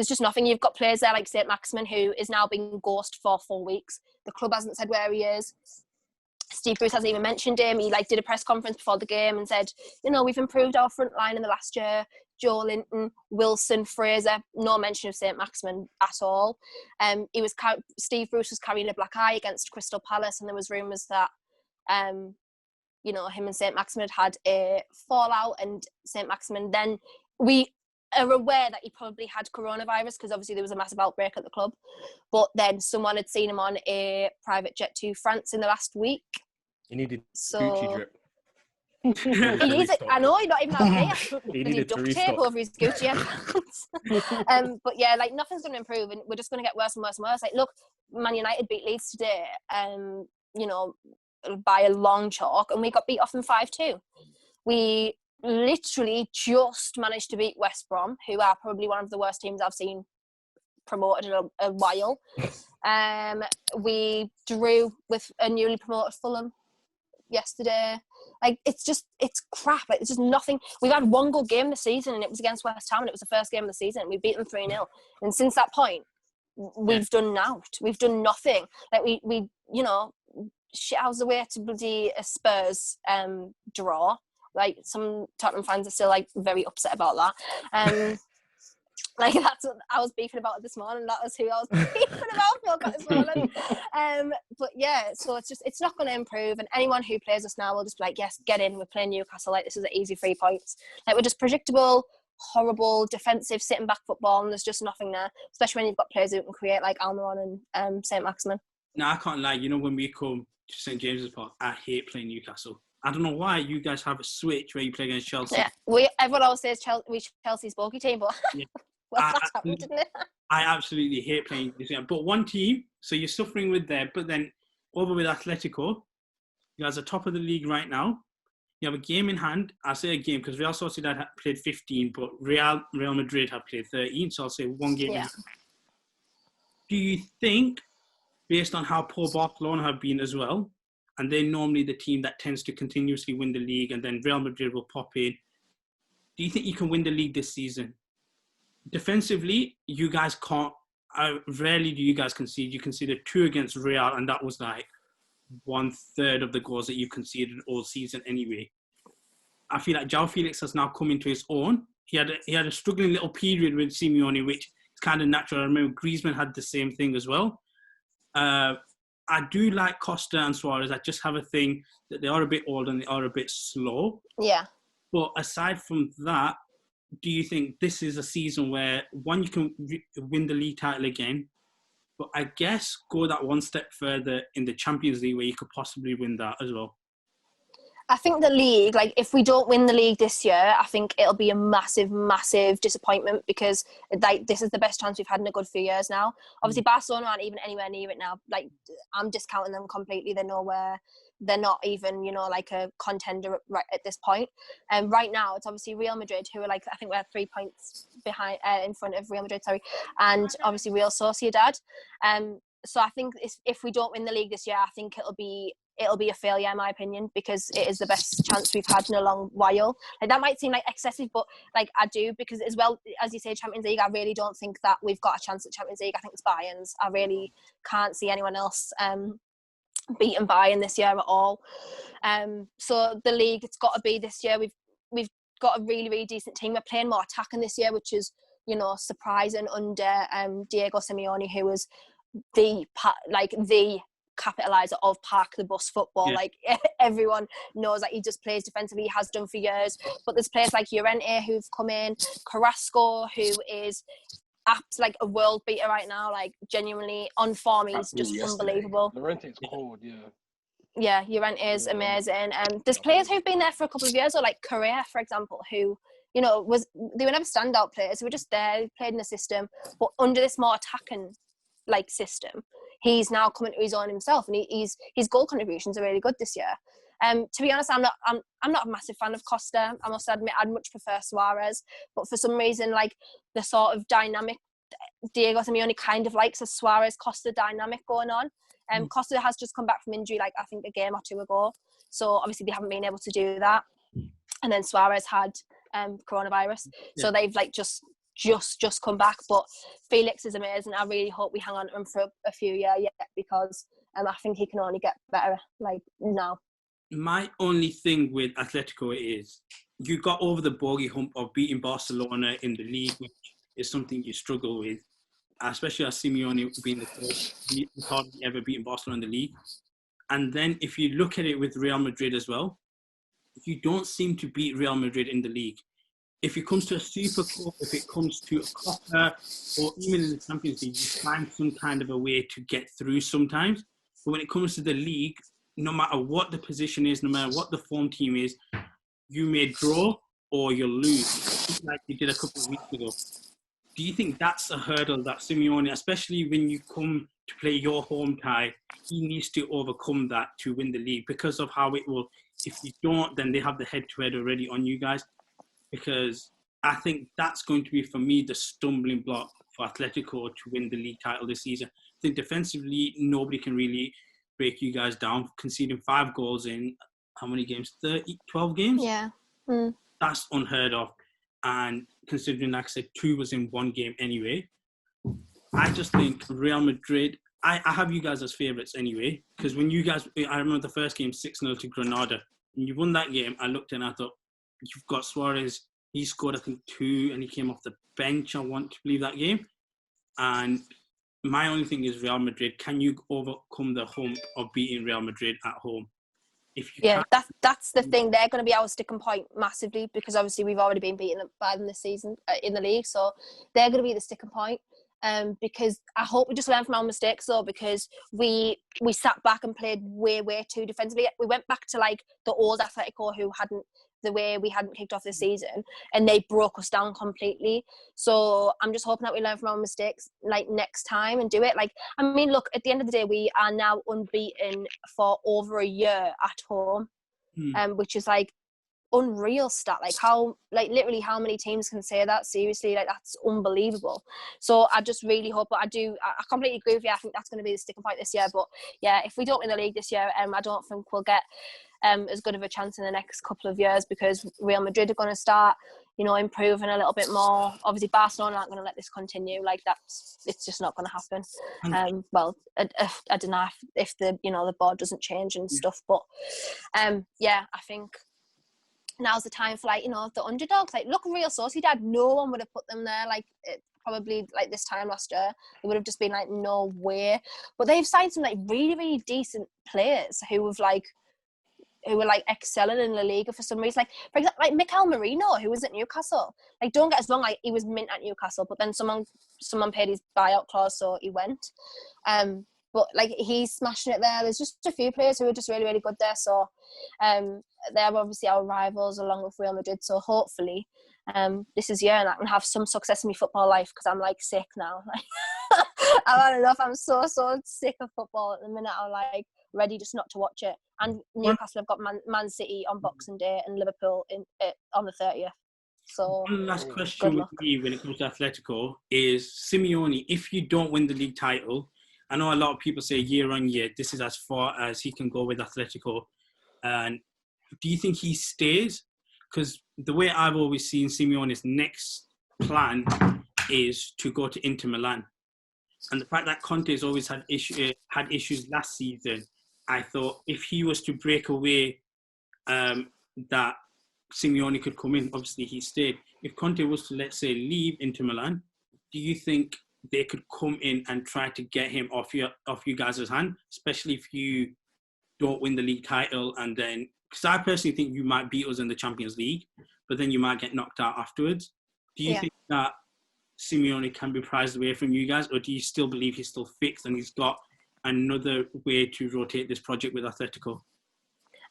Speaker 5: just nothing. You've got players there like St. Maximin, who is now being ghosted for 4 weeks. The club hasn't said where he is. Steve Bruce hasn't even mentioned him. He, like, did a press conference before the game and said, you know, we've improved our front line in the last year. Joe Linton, Wilson, Fraser, no mention of St. Maximin at all. Steve Bruce was carrying a black eye against Crystal Palace, and there was rumours that, you know, him and St. Maximin had a fallout, and St. Maximin, then we are aware that he probably had coronavirus, because obviously there was a massive outbreak at the club. But then someone had seen him on a private jet to France in the last week.
Speaker 3: He needed Gucci drip.
Speaker 5: He needs it. I know, he's not even that clear.
Speaker 3: He needed
Speaker 5: duct tape over his Gucci headphones. But yeah, like, nothing's going to improve, and we're just going to get worse and worse and worse. Like, look, Man United beat Leeds today, you know, by a long chalk, and we got beat off in 5-2. We literally just managed to beat West Brom, who are probably one of the worst teams I've seen promoted in a while. We drew with a newly promoted Fulham yesterday. Like, it's crap. Like, it's just nothing. We've had one good game this season, and it was against West Ham, and it was the first game of the season. We beat them 3-0. And since that point, we've done naught. We've done nothing. Like, we you know, shithouse away to bloody a Spurs draw. Like, some Tottenham fans are still, like, very upset about that. Like, that's what I was beefing about this morning. That was who I was beefing about this morning. But yeah, so it's not going to improve. And anyone who plays us now will just be like, yes, get in. We're playing Newcastle. Like, this is an easy 3 points. Like, we're just predictable, horrible, defensive, sitting back football, and there's just nothing there. Especially when you've got players who can create, like Almiron and St. Maximin.
Speaker 1: No, I can't lie. You know, when we come to St. James's Park, I hate playing Newcastle. I don't know why you guys have a switch where you play against Chelsea.
Speaker 5: Yeah, everyone always says Chelsea's bogey team, but
Speaker 1: yeah.
Speaker 5: well, that's happened, didn't it?
Speaker 1: I absolutely hate playing this game. But one team, so you're suffering with them, but then over with Atletico, You guys are top of the league right now. You have a game in hand. I'll say a game because Real Sociedad have played 15, but Real Madrid have played 13. So I'll say one game.
Speaker 5: Yeah.
Speaker 1: Do you think, based on how poor Barcelona have been as well, and they're normally the team that tends to continuously win the league, and then Real Madrid will pop in, do you think you can win the league this season? Defensively, you guys can't. Rarely do you guys concede. You conceded 2 against Real, and that was like 1/3 of the goals that you conceded all season anyway. I feel like João Felix has now come into his own. He had a struggling little period with Simeone, which is kind of natural. I remember Griezmann had the same thing as well. I do like Costa and Suarez. I just have a thing that they are a bit old and they are a bit slow.
Speaker 5: Yeah.
Speaker 1: But aside from that, do you think this is a season where, one, you can win the league title again, but I guess go that one step further in the Champions League where you could possibly win that as well?
Speaker 5: I think the league, like, if we don't win the league this year, I think it'll be a massive, massive disappointment because, like, this is the best chance we've had in a good few years now. Obviously, Barcelona aren't even anywhere near it now. Like, I'm discounting them completely. They're nowhere. They're not even, you know, like a contender right at this point. And right now, it's obviously Real Madrid, who are like, I think we're 3 points behind, in front of Real Madrid, and obviously Real Sociedad. So I think if we don't win the league this year, I think it'll be a failure in my opinion, because it is the best chance we've had in a long while. Like, that might seem like excessive, but like I do, because as well as you say Champions League, I really don't think that we've got a chance at Champions League. I think it's Bayern's. I really can't see anyone else beating Bayern this year at all. So the league, it's got to be this year. We've got a really, really decent team. We're playing more attacking this year, which is, you know, surprising under Diego Simeone, who was the capitaliser of park the bus football. Yeah. Like, everyone knows that he just plays defensively. He has done for years. But there's players like Llorente who've come in, Carrasco, who is like a world beater right now, like genuinely on form. He's just unbelievable.
Speaker 4: Llorente's cold, yeah.
Speaker 5: Yeah, Llorente is amazing. There's players who've been there for a couple of years, or like Correa, for example, who, you know, they were never standout players. They were just there, played in the system. But under this more attacking like system, he's now coming to his own himself, and his goal contributions are really good this year. To be honest, I'm not a massive fan of Costa. I must admit, I'd much prefer Suarez, but for some reason, like, the sort of dynamic Diego Simeone kind of likes a Suarez-Costa dynamic going on. Costa has just come back from injury, like, I think a game or 2 ago, so obviously they haven't been able to do that. And then Suarez had coronavirus, so they've like just come back. But Felix is amazing. I really hope we hang on to him for a few years yet, because I think he can only get better, like, now.
Speaker 1: My only thing with Atletico is you got over the bogey hump of beating Barcelona in the league, which is something you struggle with, especially as Simeone being the first hardly ever beaten Barcelona in the league. And then if you look at it with Real Madrid as well, you don't seem to beat Real Madrid in the league. If it comes to a Super Cup, if it comes to a Copa, or even in the Champions League, you find some kind of a way to get through sometimes. But when it comes to the league, no matter what the position is, no matter what the form team is, you may draw or you'll lose, like you did a couple of weeks ago. Do you think that's a hurdle that Simeone, especially when you come to play your home tie, he needs to overcome that to win the league, because of how it will, if you don't, then they have the head-to-head already on you guys? Because I think that's going to be, for me, the stumbling block for Atletico to win the league title this season. I think defensively, nobody can really break you guys down, conceding 5 goals in how many games? 12 games?
Speaker 5: Yeah.
Speaker 1: That's unheard of. And considering, like I said, 2 was in 1 game anyway. I just think Real Madrid, I have you guys as favourites anyway, because when you guys, I remember the first game 6-0 to Granada. When you won that game, I looked and I thought, you've got Suarez, he scored, I think, 2, and he came off the bench, I want to believe, that game. And my only thing is Real Madrid. Can you overcome the hump of beating Real Madrid at home? If you
Speaker 5: that's the thing. They're going to be our sticking point massively, because obviously we've already been beaten by them this season in the league. So they're going to be the sticking point. because I hope we just learn from our mistakes though, because we sat back and played way too defensively. We went back to like the old Atletico who hadn't kicked off this season, and they broke us down completely. So I'm just hoping that we learn from our mistakes like next time and do it. Like, I mean, look, at the end of the day, we are now unbeaten for over a year at home, which is like unreal stat. Literally how many teams can say that? Seriously, like that's unbelievable. So I just really hope, but I completely agree with you. I think that's going to be the sticking point this year. But yeah, if we don't win the league this year, I don't think we'll get as good of a chance in the next couple of years, because Real Madrid are going to start, improving a little bit more. Obviously, Barcelona aren't going to let this continue. Like it's just not going to happen. Well, I don't know if the the board doesn't change and stuff, but yeah, I think now's the time for the underdogs. Like, look, Real Sociedad, no one would have put them there. Like, probably like this time last year, they would have just been like, no way. But they've signed some like really, really decent players who were like excelling in La Liga for some reason. Like, for example, like Mikel Merino, who was at Newcastle. Like, don't get us wrong, like he was mint at Newcastle, but then someone paid his buyout clause, so he went. But like he's smashing it there. There's just a few players who are just really, really good there. So they're obviously our rivals along with Real Madrid. So hopefully this is year and I can have some success in my football life, because I'm like sick now. I've had enough. I'm so sick of football at the minute. I'm like ready just not to watch it. And Newcastle have got Man City on Boxing Day and Liverpool on the 30th. So
Speaker 1: one last question with me when it comes to Atletico is Simeone, if you don't win the league title, I know a lot of people say year on year, this is as far as he can go with Atletico. And do you think he stays? Because the way I've always seen Simeone's next plan is to go to Inter Milan. And the fact that Conte has always had issues last season, I thought if he was to break away, that Simeone could come in. Obviously, he stayed. If Conte was to, let's say, leave Inter Milan, do you think they could come in and try to get him off you guys' hand, especially if you don't win the league title? And then, because I personally think you might beat us in the Champions League, but then you might get knocked out afterwards. Do you think that Simeone can be prized away from you guys, or do you still believe he's still fixed and he's got another way to rotate this project with Atletico?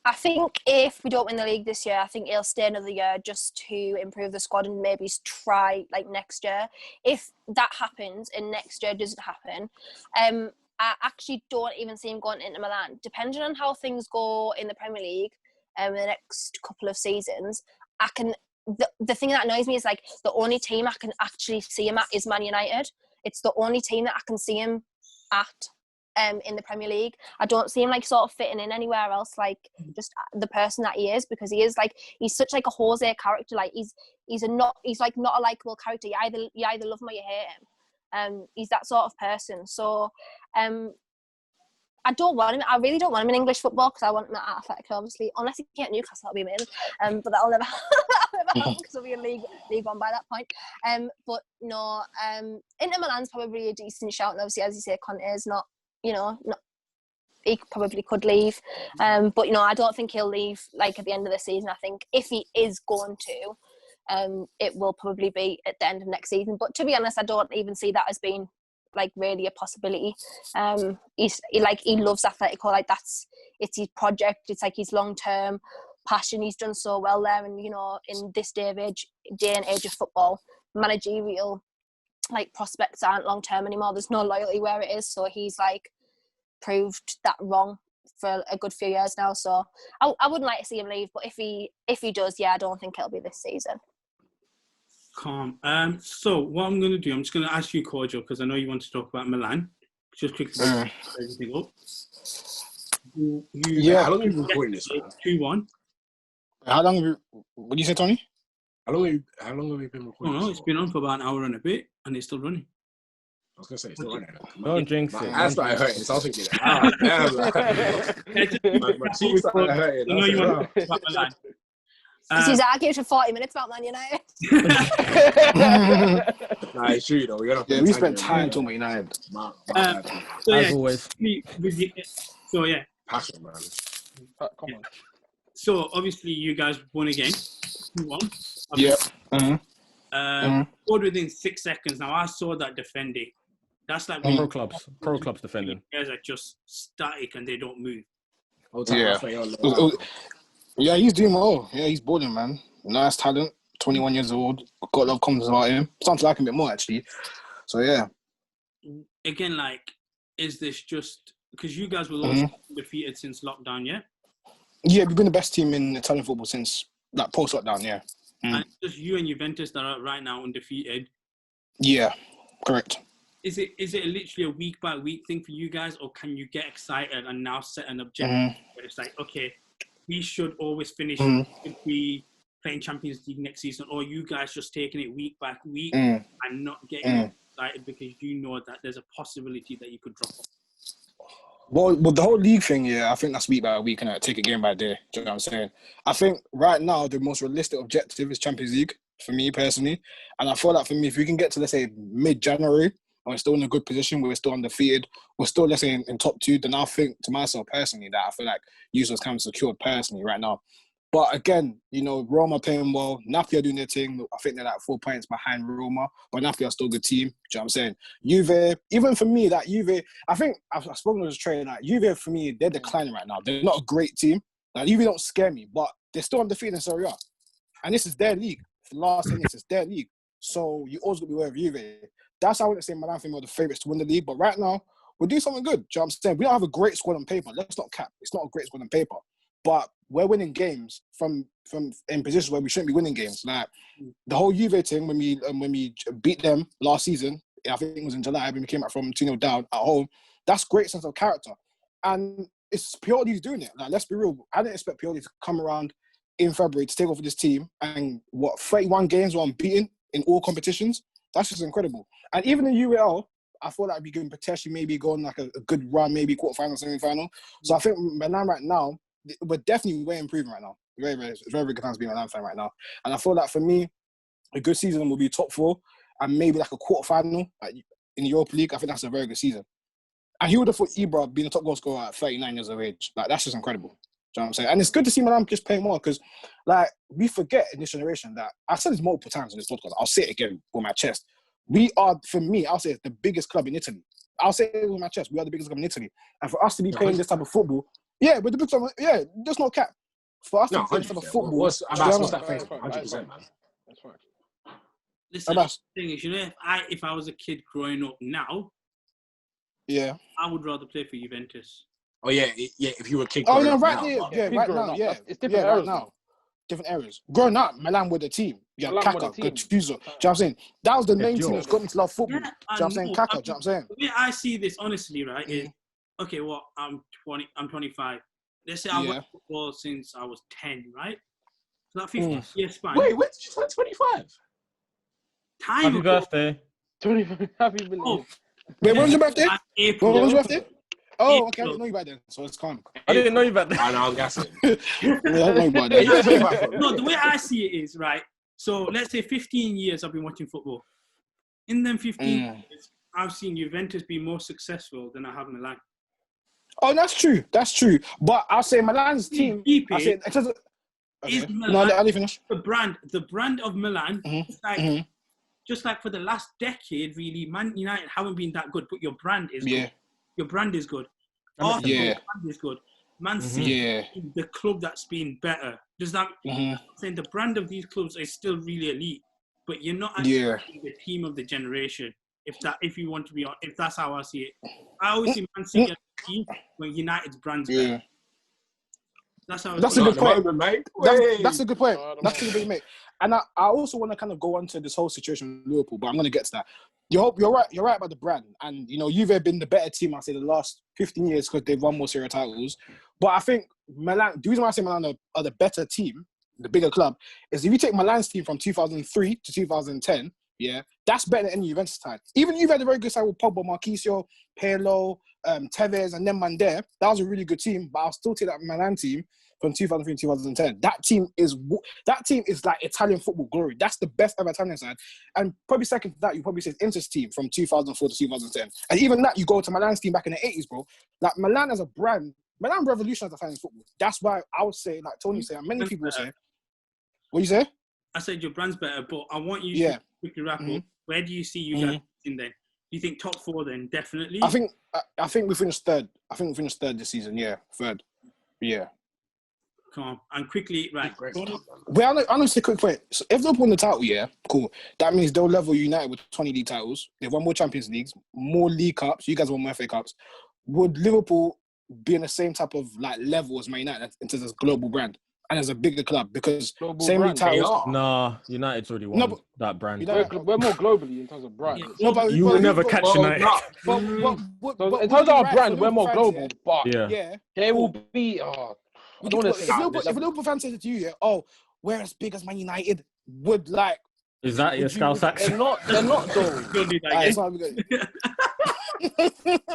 Speaker 5: I think if we don't win the league this year, I think he'll stay another year just to improve the squad and maybe try like next year. If that happens and next year doesn't happen, I actually don't even see him going into Milan. Depending on how things go in the Premier League in the next couple of seasons, the thing that annoys me is like the only team I can actually see him at is Man United. It's the only team that I can see him at in the Premier League. I don't see him like sort of fitting in anywhere else, like just the person that he is, because he's such like a Jose character. Like he's not a likable character. You either love him or you hate him. He's that sort of person. So I really don't want him in English football, because I want him at Atletico, obviously. Unless he can get Newcastle, that'll be amazing. But that'll never happen, because he'll be in League One by that point. But no, Inter Milan's probably a decent shout. And obviously, as you say, Conte is not, he probably could leave. But, I don't think he'll leave like at the end of the season. I think if he is going to, it will probably be at the end of next season. But to be honest, I don't even see that as being like really a possibility. He loves Atletico. Like it's his project. It's like his long-term passion. He's done so well there. And, in this day and age of football, managerial like prospects aren't long-term anymore. There's no loyalty where it is. So he's like proved that wrong for a good few years now. So I wouldn't like to see him leave, but if he does, I don't think it'll be this season.
Speaker 1: Calm. So what I'm going to do, I'm just going to ask you, Kojo, because I know you want to talk about Milan. Just quickly everything up.
Speaker 7: How long have you been recording this?
Speaker 1: 2-1.
Speaker 6: How long have you? What do you say, Tony?
Speaker 7: How long have you been recording?
Speaker 1: Oh no, it's been on for about an hour and a bit, and it's still running.
Speaker 7: I was gonna say it's still running.
Speaker 3: Don't jinx it.
Speaker 7: I started hurting, so I was thinking, damn. My cheeks started hurting.
Speaker 1: I know you want to talk about Milan.
Speaker 5: He's argued for 40 minutes about Man United.
Speaker 7: Nah, it's true though.
Speaker 6: We spent time talking about United.
Speaker 3: As always.
Speaker 1: So yeah.
Speaker 7: Passion, man.
Speaker 6: Come on.
Speaker 1: So obviously you guys won again. 2-1.
Speaker 6: Yep.
Speaker 1: Scored within 6 seconds. Now I saw that defending. That's like
Speaker 3: Pro clubs defending.
Speaker 1: Guys are just static and they don't move.
Speaker 6: Yeah, he's doing well. Yeah, he's balling, man. Nice talent. 21 years old. Got a lot of confidence about him. Starting to like him a bit more, actually. So, yeah.
Speaker 1: Again, like, is this just... Because you guys were also defeated since lockdown, yeah?
Speaker 6: Yeah, we've been the best team in Italian football since, like, post-lockdown, yeah.
Speaker 1: And it's just you and Juventus that are right now undefeated.
Speaker 6: Yeah, correct.
Speaker 1: Is it literally a week-by-week thing for you guys, or can you get excited and now set an objective where it's like, okay, we should always finish if we playing Champions League next season, or you guys just taking it week by week and not getting excited because you know that there's a possibility that you could drop off?
Speaker 6: Well, the whole league thing, yeah, I think that's week by week and I take it game by day. Do you know what I'm saying? I think right now the most realistic objective is Champions League for me personally, and I feel like for me, if we can get to, let's say, mid-January and we're still in a good position, we're still undefeated, we're still, let's say, in top 2, then I think to myself personally that I feel like Uso's kind of secured personally right now. But again, you know, Roma playing well, Napoli are doing their thing. I think they're like 4 points behind Roma, but Napoli are still a good team. Do you know what I'm saying? Juve, even for me, that Juve, I think I've spoken to this trainer, like Juve for me, they're declining right now. They're not a great team. Like Juve don't scare me, but they're still undefeated in Serie A. And this is their league. For the last 10 years, it's their league. So you always got to be aware of Juve. That's how I wouldn't say Milan for me are the favourites to win the league. But right now, we're doing something good. Do you know what I'm saying? We don't have a great squad on paper. Let's not cap. It's not a great squad on paper. But we're winning games from in positions where we shouldn't be winning games. Like the whole Juve thing, when we beat them last season, I think it was in July when we came out from 2-0 down at home. That's great sense of character, and it's Pioli's doing it. Like let's be real, I didn't expect Pioli to come around in February to take over this team and 31 games were unbeaten in all competitions. That's just incredible. And even in UAL, I feel like we can potentially maybe go on like a good run, maybe quarterfinal, semi-final. So I think Milan right now, we're definitely way improving right now. Very, very good times to be a Milan fan right now. And I feel like for me, a good season will be top 4 and maybe like a quarterfinal in the Europa League. I think that's a very good season. And he would have thought Ibra being a top goal scorer at 39 years of age. Like that's just incredible. Do you know what I'm saying? And it's good to see Milan just playing more because like we forget in this generation that I've said this multiple times in this podcast. I'll say it again with my chest. We are, for me, I'll say it's the biggest club in Italy. I'll say it with my chest. We are the biggest club in Italy. And for us to be playing this type of football, yeah, we're the biggest club. Yeah, there's no cap. For us to play this type of football.
Speaker 7: What's that face? 100%, man.
Speaker 6: That's fine.
Speaker 1: Listen, the thing is, you know, if I was a kid growing up now,
Speaker 6: yeah,
Speaker 1: I would rather play for Juventus.
Speaker 7: Oh yeah. If you were a kid.
Speaker 6: Oh no, right now, yeah,
Speaker 4: it's different areas
Speaker 6: right now. Different areas. Growing up, Milan were the team. Yeah, Kaka, Gattuso. Do you know what I'm saying? That was the main team that's got me to love football.
Speaker 1: Yeah,
Speaker 6: do you know what I'm saying? Kaka, do you know what I'm saying?
Speaker 1: The way I see this, honestly, right, is, okay, well, I'm 25. Let's say I watched football since I was 10, right? So that 15 years span.
Speaker 7: Wait, when did you turn 25?
Speaker 3: Happy birthday.
Speaker 4: 25. Happy birthday.
Speaker 1: Oh,
Speaker 6: wait, when was your birthday?
Speaker 1: April.
Speaker 6: When was your birthday? Oh, okay, I
Speaker 1: April.
Speaker 6: didn't know you back then, so it's calm.
Speaker 3: I didn't know you about that.
Speaker 7: I know, I'm guessing.
Speaker 6: I don't know you back then.
Speaker 1: No, the way I see it is, right, so let's say 15 years I've been watching football. In them 15 years, I've seen Juventus be more successful than I have Milan.
Speaker 6: Oh, that's true. That's true. But I'll say Milan's team. I'll say
Speaker 1: is Milan,
Speaker 6: no, let me finish.
Speaker 1: The brand of Milan, just like for the last decade, really, Man United haven't been that good, but your brand is good. Your brand is good. Arsenal brand is good. Man City, the club that's been better. Does that saying the brand of these clubs is still really elite, but you're not actually the team of the generation. If you want to be on, if that's how I see it, I always see Man City as a team when United's brand's better. That's how.
Speaker 6: That's a good point, mate. That's a good point. That's a good point, mate. And I also want to kind of go on to this whole situation with Liverpool, but I'm going to get to that. You're right. You're right about the brand, and you know you've been the better team. I say the last 15 years because they've won more Serie A titles. But I think Milan. The reason why I say Milan are the better team, the bigger club, is if you take Milan's team from 2003 to 2010, that's better than any Juventus time. Even you've had a very good side with Pogba, Marquisio, Pirlo, Tevez, and then Mandé. That was a really good team, but I'll still take that Milan team from 2003 to 2010. That team is like Italian football glory. That's the best ever Italian side. And probably second to that, you probably say Inter's team from 2004 to 2010. And even that, you go to Milan's team back in the 80s, bro. Like Milan as a brand, Milan revolutionized Italian football. That's why I would say, like Tony said, and many people say. What you say?
Speaker 1: I said your brand's better, but I want you to quickly wrap up. Where do you see you guys in then? you think top 4 then? Definitely.
Speaker 6: I think we finished third. I think we finished third this season. Yeah, third. Yeah.
Speaker 1: Come on. And quickly, right.
Speaker 6: Well, honestly, quick point. So if Liverpool win the title, yeah, cool. That means they'll level United with 20 league titles. They've won more Champions Leagues, more League Cups. You guys won more FA Cups. Would Liverpool be in the same type of like level as Man United in terms of global brand and as a bigger club? Because
Speaker 4: Global
Speaker 6: same league
Speaker 4: brand,
Speaker 6: titles.
Speaker 3: Nah, United's already won that brand.
Speaker 4: We're more globally in terms of brand.
Speaker 1: Yeah.
Speaker 3: You will never catch United.
Speaker 4: So in terms of our brand, we're more global, but
Speaker 3: Yeah.
Speaker 4: they will be. I don't want to say
Speaker 6: if a Liverpool fan says it to you, yeah, oh, we're as big as Man United, would like.
Speaker 3: Is that your Scouse accent?
Speaker 4: They're not though.
Speaker 1: Don't do that
Speaker 6: Alright,
Speaker 1: again.
Speaker 6: it's not good.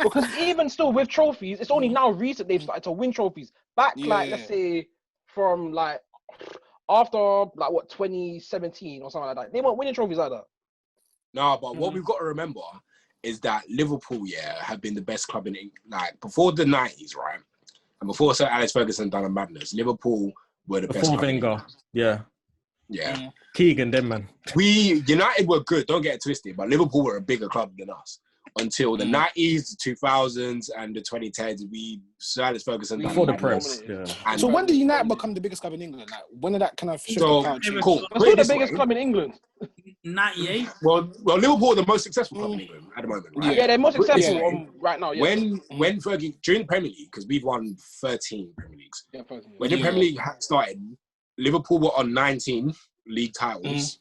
Speaker 4: Because even still with trophies, it's only now recent they've started to win trophies. Back like let's say from like after like what 2017 or something like that, they weren't winning trophies like that.
Speaker 7: No, but what we've got to remember is that Liverpool, have been the best club in like before the 90s, right? And before Sir Alex Ferguson done a madness, Liverpool were the best club.
Speaker 3: Before Wenger, yeah. Keegan, them man.
Speaker 7: United were good, don't get it twisted, but Liverpool were a bigger club than us until the 90s, the 2000s, and the 2010s. Sir Alex Ferguson done
Speaker 3: Before the
Speaker 7: madness.
Speaker 3: press,
Speaker 7: And
Speaker 6: So when did United become the biggest club in England? Like when did that kind of shift
Speaker 7: So,
Speaker 6: the pouch?
Speaker 7: cool.
Speaker 4: They're still the biggest club in England.
Speaker 1: 98.
Speaker 7: Well, Liverpool are the most successful club in England at the moment, right?
Speaker 4: Yeah, they're more successful
Speaker 7: Yeah.
Speaker 4: right now. Yeah.
Speaker 7: When Fergie during the Premier League, because we've won 13 Premier Leagues.
Speaker 4: Yeah,
Speaker 7: When the Premier League started, Liverpool were on 19 league titles.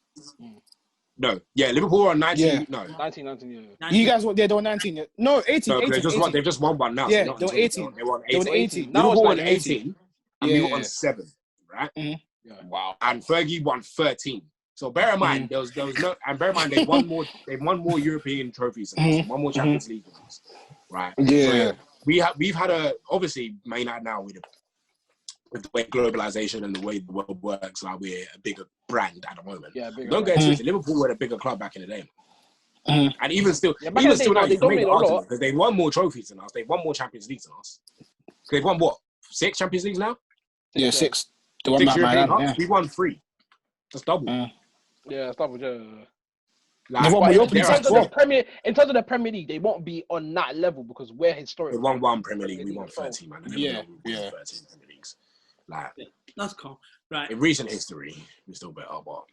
Speaker 7: No, Liverpool were on 19.
Speaker 6: Yeah.
Speaker 7: No,
Speaker 4: 19,
Speaker 6: You guys were, they were 19. Yeah. No, 18.
Speaker 7: no,
Speaker 6: 18,
Speaker 7: they've just won one now.
Speaker 6: Yeah,
Speaker 7: so
Speaker 6: they were 18.
Speaker 7: They were on
Speaker 6: They were
Speaker 7: 18.
Speaker 6: 18.
Speaker 4: Now
Speaker 7: Liverpool
Speaker 4: it's
Speaker 7: won
Speaker 4: like
Speaker 7: 18, and we were on 7, right?
Speaker 6: Wow.
Speaker 7: And Fergie won 13. So bear in mind, there was no, and bear in mind they've won more European trophies than us, one more Champions League than us, right?
Speaker 6: Yeah.
Speaker 7: So we've had obviously Man United now with the way globalization and the way the world works, like we're a bigger brand at the moment.
Speaker 4: Yeah, bigger
Speaker 7: Don't get it twisted. Liverpool were a bigger club back in the day.
Speaker 6: Mm.
Speaker 7: And even still
Speaker 4: back in the day,
Speaker 7: now,
Speaker 4: they
Speaker 7: you can make
Speaker 4: dominate
Speaker 7: the
Speaker 4: a lot.
Speaker 7: argument because they won more trophies than us. They've won more Champions Leagues than us. They've won what? 6 Champions Leagues now?
Speaker 6: Yeah, 6. The one
Speaker 7: 6
Speaker 6: back
Speaker 7: European
Speaker 6: Milan,
Speaker 7: Cups. We won 3. That's double.
Speaker 4: Yeah, it's double. Yeah.
Speaker 7: Like,
Speaker 6: They've won
Speaker 4: But
Speaker 6: Europa
Speaker 4: in terms of
Speaker 6: League.
Speaker 4: in terms of the Premier League, they won't be on that level because we're historic.
Speaker 7: we won 1 Premier League. We won 13, man. And
Speaker 6: Yeah,
Speaker 7: we won 13 Premier Leagues. Like,
Speaker 1: That's cool. Right.
Speaker 7: in recent history, we're still better, but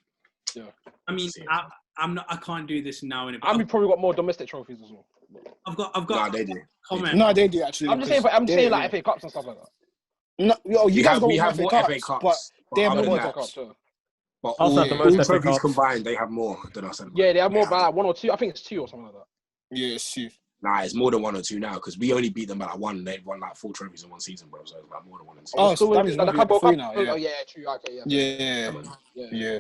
Speaker 1: I mean, I can't do this now.
Speaker 4: And we've probably got more domestic trophies as well.
Speaker 1: I've got
Speaker 7: nah, they do.
Speaker 1: comment.
Speaker 6: No, they do actually.
Speaker 4: I'm just saying like FA Cups and stuff like that.
Speaker 6: No, you guys
Speaker 7: we
Speaker 6: got
Speaker 7: have more FA Cups,
Speaker 6: but they have
Speaker 7: other
Speaker 6: more
Speaker 7: than
Speaker 6: FA
Speaker 7: that,
Speaker 6: Cups.
Speaker 7: but
Speaker 3: Also
Speaker 7: all,
Speaker 3: have the most
Speaker 7: all
Speaker 3: FA
Speaker 7: trophies
Speaker 3: Cups.
Speaker 7: combined, they have more than us.
Speaker 4: Yeah, they have more by like 1 or 2. I think it's 2 or something like that.
Speaker 6: Yeah, it's true.
Speaker 7: Nah, it's more than 1 or 2 now because we only beat them by like 1. They've won like 4 trophies in 1 season, bro. So it's like more than 1 and 2.
Speaker 6: Oh, so that
Speaker 4: like
Speaker 6: means
Speaker 4: the
Speaker 6: we'll be
Speaker 4: Carabao
Speaker 6: at 3
Speaker 4: Cup.
Speaker 6: now. Yeah.
Speaker 4: Oh yeah, true. Okay,
Speaker 6: Yeah.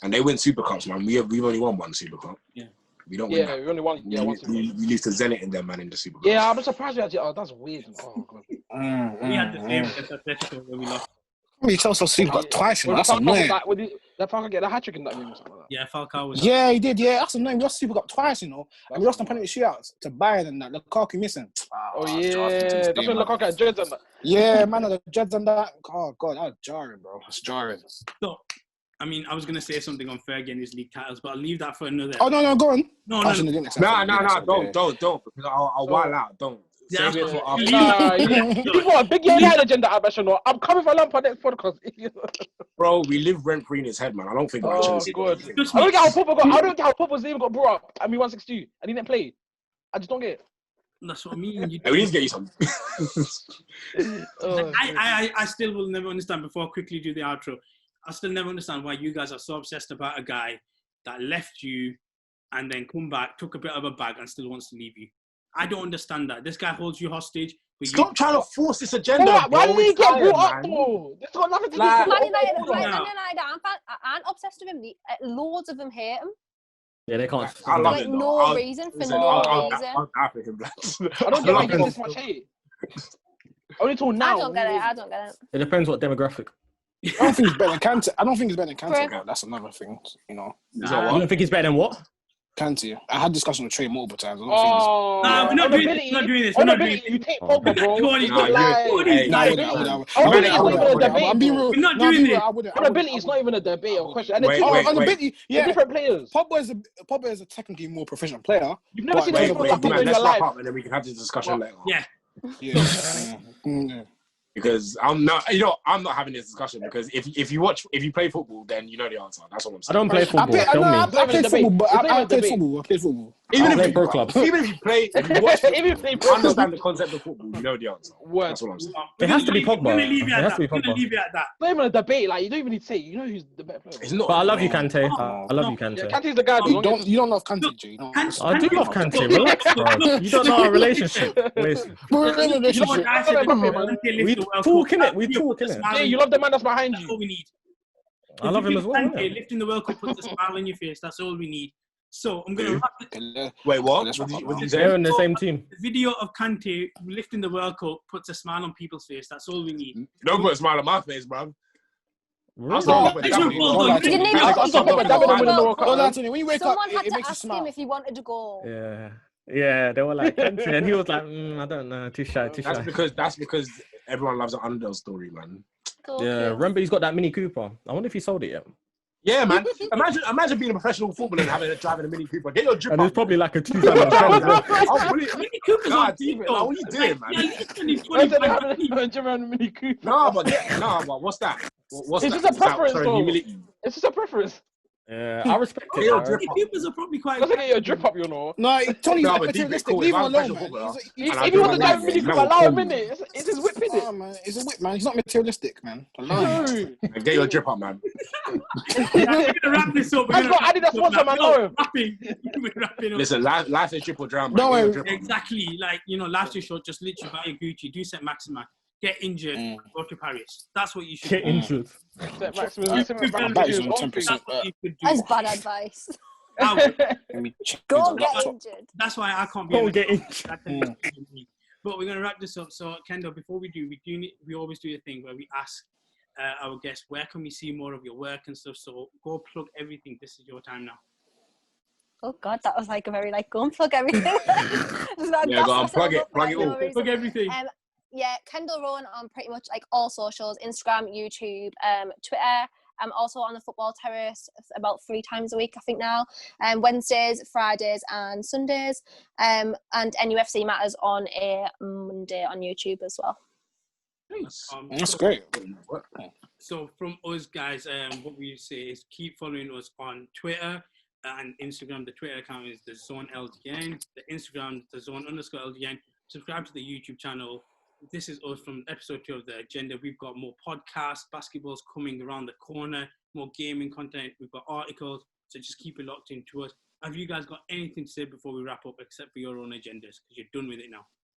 Speaker 7: And they win Super Cups, man. We've only won 1 Super Cup.
Speaker 1: Yeah.
Speaker 7: We don't win
Speaker 4: Yeah,
Speaker 7: that.
Speaker 4: we only won. Yeah,
Speaker 7: we,
Speaker 4: one Super
Speaker 7: we,
Speaker 4: Cup.
Speaker 7: we lose to Zenit in them, man, in the Super Cup.
Speaker 4: Yeah, I'm surprised you actually. Oh, that's weird. Oh god.
Speaker 1: We had the same against Atletico where we lost.
Speaker 6: We Chelsea Super Cup twice, you know. That's
Speaker 4: Falcao
Speaker 6: annoying.
Speaker 4: was like, that Falcao get a hat trick in that game or something like that.
Speaker 1: Yeah, Falcao was.
Speaker 6: Yeah, he did. Yeah, that's annoying. We lost Super Cup twice, you know. And we lost on penalty shootouts to Bayern and that. Lukaku missing.
Speaker 4: Oh yeah, that's when Lukaku had dreads on that.
Speaker 6: Yeah, man, the dreads and that. Oh god, that was jarring, bro. That's jarring.
Speaker 1: So, I mean, I was gonna say something on Fergie and his league titles, but I'll leave that for another.
Speaker 6: Oh no, go on.
Speaker 1: No.
Speaker 7: No, don't, because I'll wild out. Don't.
Speaker 1: Yeah,
Speaker 7: Save it for after.
Speaker 4: Nah, you got a big United agenda, Abbas. I'm coming for Lampard next podcast.
Speaker 7: Bro, we live rent free in his head, man. I don't think about
Speaker 4: Oh
Speaker 7: Chelsea.
Speaker 4: god. I don't get how Pogba's even got brought up and we won 6-2 and he didn't play. I just don't get it.
Speaker 1: That's what I mean.
Speaker 7: Hey, we need to get you some.
Speaker 1: I still will never understand. Before I quickly do the outro, I still never understand why you guys are so obsessed about a guy that left you and then come back, took a bit of a bag, and still wants to leave you. I don't understand that. This guy holds you hostage.
Speaker 7: Stop trying to force this agenda.
Speaker 4: Why did he get brought up
Speaker 7: man.
Speaker 4: though? This got nothing to do
Speaker 7: Like-
Speaker 4: with
Speaker 5: Man United,
Speaker 4: it.
Speaker 5: Man United aren't obsessed with him. Loads of them hate him.
Speaker 3: Yeah, they can't.
Speaker 7: I
Speaker 5: For
Speaker 7: love
Speaker 5: like
Speaker 7: it, though.
Speaker 5: no reason. For no reason.
Speaker 7: I'll for him, blood.
Speaker 4: I don't get why he gets this much hate. Only till now.
Speaker 5: I don't get it.
Speaker 3: It depends what demographic.
Speaker 6: I don't think he's better than Kante. Bro. That's another thing, you know.
Speaker 3: You don't think he's better than what?
Speaker 6: Kante. I had discussion with Trey multiple times.
Speaker 4: Oh,
Speaker 1: Nah, we're not doing this. We're not doing this. We're not doing
Speaker 4: You take Pogba, bro.
Speaker 1: Go on,
Speaker 4: You
Speaker 1: go on.
Speaker 4: lie.
Speaker 1: Go on, he's
Speaker 6: No, I
Speaker 1: lying.
Speaker 6: wouldn't.
Speaker 4: I'm being real.
Speaker 1: We're not doing this.
Speaker 4: Ability is not even a debate or question. And the
Speaker 7: Wait,
Speaker 4: two
Speaker 7: wait,
Speaker 4: are
Speaker 6: ability, yeah.
Speaker 4: different players.
Speaker 6: Pogba is a technically more proficient player.
Speaker 4: You've never seen
Speaker 6: But-
Speaker 4: anyone
Speaker 7: Wait,
Speaker 4: like Pogba
Speaker 7: man,
Speaker 4: in
Speaker 7: let's
Speaker 4: your
Speaker 7: wrap
Speaker 4: life.
Speaker 7: up and then we can have this discussion later.
Speaker 1: Yeah.
Speaker 6: Yeah.
Speaker 7: Because I'm not having this discussion because if you play football, then you know the answer. That's all I'm
Speaker 3: I
Speaker 7: saying.
Speaker 3: don't play football. Tell me.
Speaker 6: I played football, but I played football.
Speaker 7: Even
Speaker 3: I play
Speaker 7: if
Speaker 3: pro clubs.
Speaker 7: even if you watch,
Speaker 4: Even if they play
Speaker 7: understand the concept of football, you know the answer.
Speaker 4: Word.
Speaker 7: That's what I'm saying.
Speaker 3: It has to be
Speaker 1: We're
Speaker 3: Pogba.
Speaker 1: gonna leave
Speaker 3: It
Speaker 1: it at
Speaker 3: has
Speaker 1: that.
Speaker 3: to be
Speaker 1: We're gonna
Speaker 3: Pogba.
Speaker 1: leave it at that.
Speaker 4: It's not even a debate. Like, you don't even need to say. You know who's the better player.
Speaker 7: It's not.
Speaker 3: But I love you, Kante.
Speaker 6: No.
Speaker 3: I love you,
Speaker 4: Yeah,
Speaker 3: Kante.
Speaker 4: Kante's the guy.
Speaker 6: You don't love Kante, G.
Speaker 3: I do love Kante. Relax, bro. You don't know our relationship. Listen.
Speaker 6: We're in a relationship.
Speaker 3: We talk, innit? We talk, innit?
Speaker 4: Yeah, you love the man that's behind
Speaker 1: That's
Speaker 4: you.
Speaker 1: all we need.
Speaker 3: I love him as well.
Speaker 1: Kante
Speaker 3: innit?
Speaker 1: lifting the World Cup puts a smile on your face. That's all we need. So I'm gonna wrap it.
Speaker 7: Wait, what?
Speaker 6: Let's wrap up
Speaker 7: What did you
Speaker 3: They're
Speaker 7: say?
Speaker 3: in the same team.
Speaker 1: The video of Kante lifting the World Cup puts a smile on people's face. That's all we need.
Speaker 7: Don't put a smile on my face, bro.
Speaker 3: Really?
Speaker 7: start
Speaker 1: Oh,
Speaker 7: with
Speaker 1: it's
Speaker 7: W.
Speaker 1: your fault, though.
Speaker 6: He
Speaker 1: You
Speaker 5: didn't even-
Speaker 1: didn't
Speaker 4: I'll
Speaker 1: even-
Speaker 4: stop
Speaker 5: Well,
Speaker 4: with David and win the World Cup.
Speaker 6: Hold on, Toni. When you wake up,
Speaker 5: Someone had
Speaker 6: it
Speaker 5: to
Speaker 6: makes you
Speaker 5: ask him
Speaker 6: smile.
Speaker 5: if he wanted to go.
Speaker 3: Yeah. They were like Kante, and he was like, I don't know, too shy.
Speaker 7: That's because everyone loves an underdog story, man.
Speaker 5: So
Speaker 3: Yeah,
Speaker 5: cute.
Speaker 3: remember he's got that Mini Cooper. I wonder if he sold it yet.
Speaker 7: Yeah, man. Imagine being a professional footballer and driving a Mini Cooper. Get your drip
Speaker 3: And
Speaker 7: up.
Speaker 3: it's probably like a 2010 as well.
Speaker 7: I'll bully
Speaker 1: Mini Cooper's
Speaker 7: God
Speaker 1: on
Speaker 7: damn it,
Speaker 1: TikTok.
Speaker 7: like, what you doing, man?
Speaker 1: Yeah, literally
Speaker 4: Where's
Speaker 1: 25
Speaker 4: the German Mini Cooper?
Speaker 7: No, but what's that? What's
Speaker 4: It's
Speaker 7: that?
Speaker 4: just a preference,
Speaker 7: Sorry,
Speaker 4: though.
Speaker 7: humility.
Speaker 4: It's just a preference.
Speaker 3: Yeah, I respect it.
Speaker 7: Real
Speaker 3: bro.
Speaker 7: drip
Speaker 1: Mini Coopers are probably quite.
Speaker 4: Doesn't get your drip up, you know.
Speaker 6: No, Tony's
Speaker 7: No,
Speaker 6: not
Speaker 7: but deep,
Speaker 6: materialistic.
Speaker 7: cool.
Speaker 6: Leave
Speaker 7: If
Speaker 6: him
Speaker 7: I'm a
Speaker 6: alone,
Speaker 7: professional
Speaker 6: man.
Speaker 7: footballer,
Speaker 6: He's
Speaker 7: and I
Speaker 4: If
Speaker 7: do
Speaker 4: you
Speaker 7: my
Speaker 4: want to drive
Speaker 7: life,
Speaker 4: Mini
Speaker 7: man,
Speaker 4: Cooper,
Speaker 7: will
Speaker 4: allow
Speaker 7: call
Speaker 4: him
Speaker 7: me.
Speaker 4: in it. It's his whip in
Speaker 6: Oh, man, he's a whip, man. He's not materialistic, man. Alone.
Speaker 4: it.
Speaker 7: And get your drip up, man.
Speaker 1: We're gonna wrap this up.
Speaker 4: Man's got Adidas sponsor, man. Know him.
Speaker 1: We're wrapping up.
Speaker 7: Listen, life is drip or drown, man.
Speaker 6: Don't
Speaker 7: Get your
Speaker 6: worry.
Speaker 7: drip up, man.
Speaker 1: Exactly. Like, life's too short. Just literally buy a Gucci, do set Maximin, get injured, go to Paris. That's what you should
Speaker 3: Get
Speaker 1: do.
Speaker 3: injured.
Speaker 4: Maximin
Speaker 1: That's
Speaker 6: That is on 10%.
Speaker 1: what you should do.
Speaker 5: That's bad advice.
Speaker 1: Now,
Speaker 6: Let me check
Speaker 5: Go
Speaker 6: his
Speaker 5: and get
Speaker 6: laptop.
Speaker 5: injured.
Speaker 1: that's why I can't be.
Speaker 3: Don't
Speaker 1: on
Speaker 3: get
Speaker 1: the-
Speaker 3: injured.
Speaker 1: But we're gonna wrap this up. So, Kendall, before we always do a thing where we ask our guests, where can we see more of your work and stuff? So go plug everything. This is your time now.
Speaker 5: Oh God, that was like a very go and plug everything.
Speaker 7: Yeah, go on, plug it all.
Speaker 1: Plug everything.
Speaker 5: Yeah, Kendall Rowan on pretty much like all socials: Instagram, YouTube, Twitter. I'm also on the Football Terrace about 3 times a week, I think now. Wednesdays, Fridays, and Sundays. And NUFC Matters on a Monday on YouTube as well.
Speaker 6: That's great.
Speaker 1: So from us guys, what we say is keep following us on Twitter and Instagram. The Twitter account is the.zoneldn. The Instagram, the.zone_ldn. Subscribe to the YouTube channel. This is us from episode 2 of The Agenda. We've got more podcasts, basketball's coming around the corner, more gaming content. We've got articles. So just keep it locked into us. Have you guys got anything to say before we wrap up except for your own agendas? Because you're done with it now.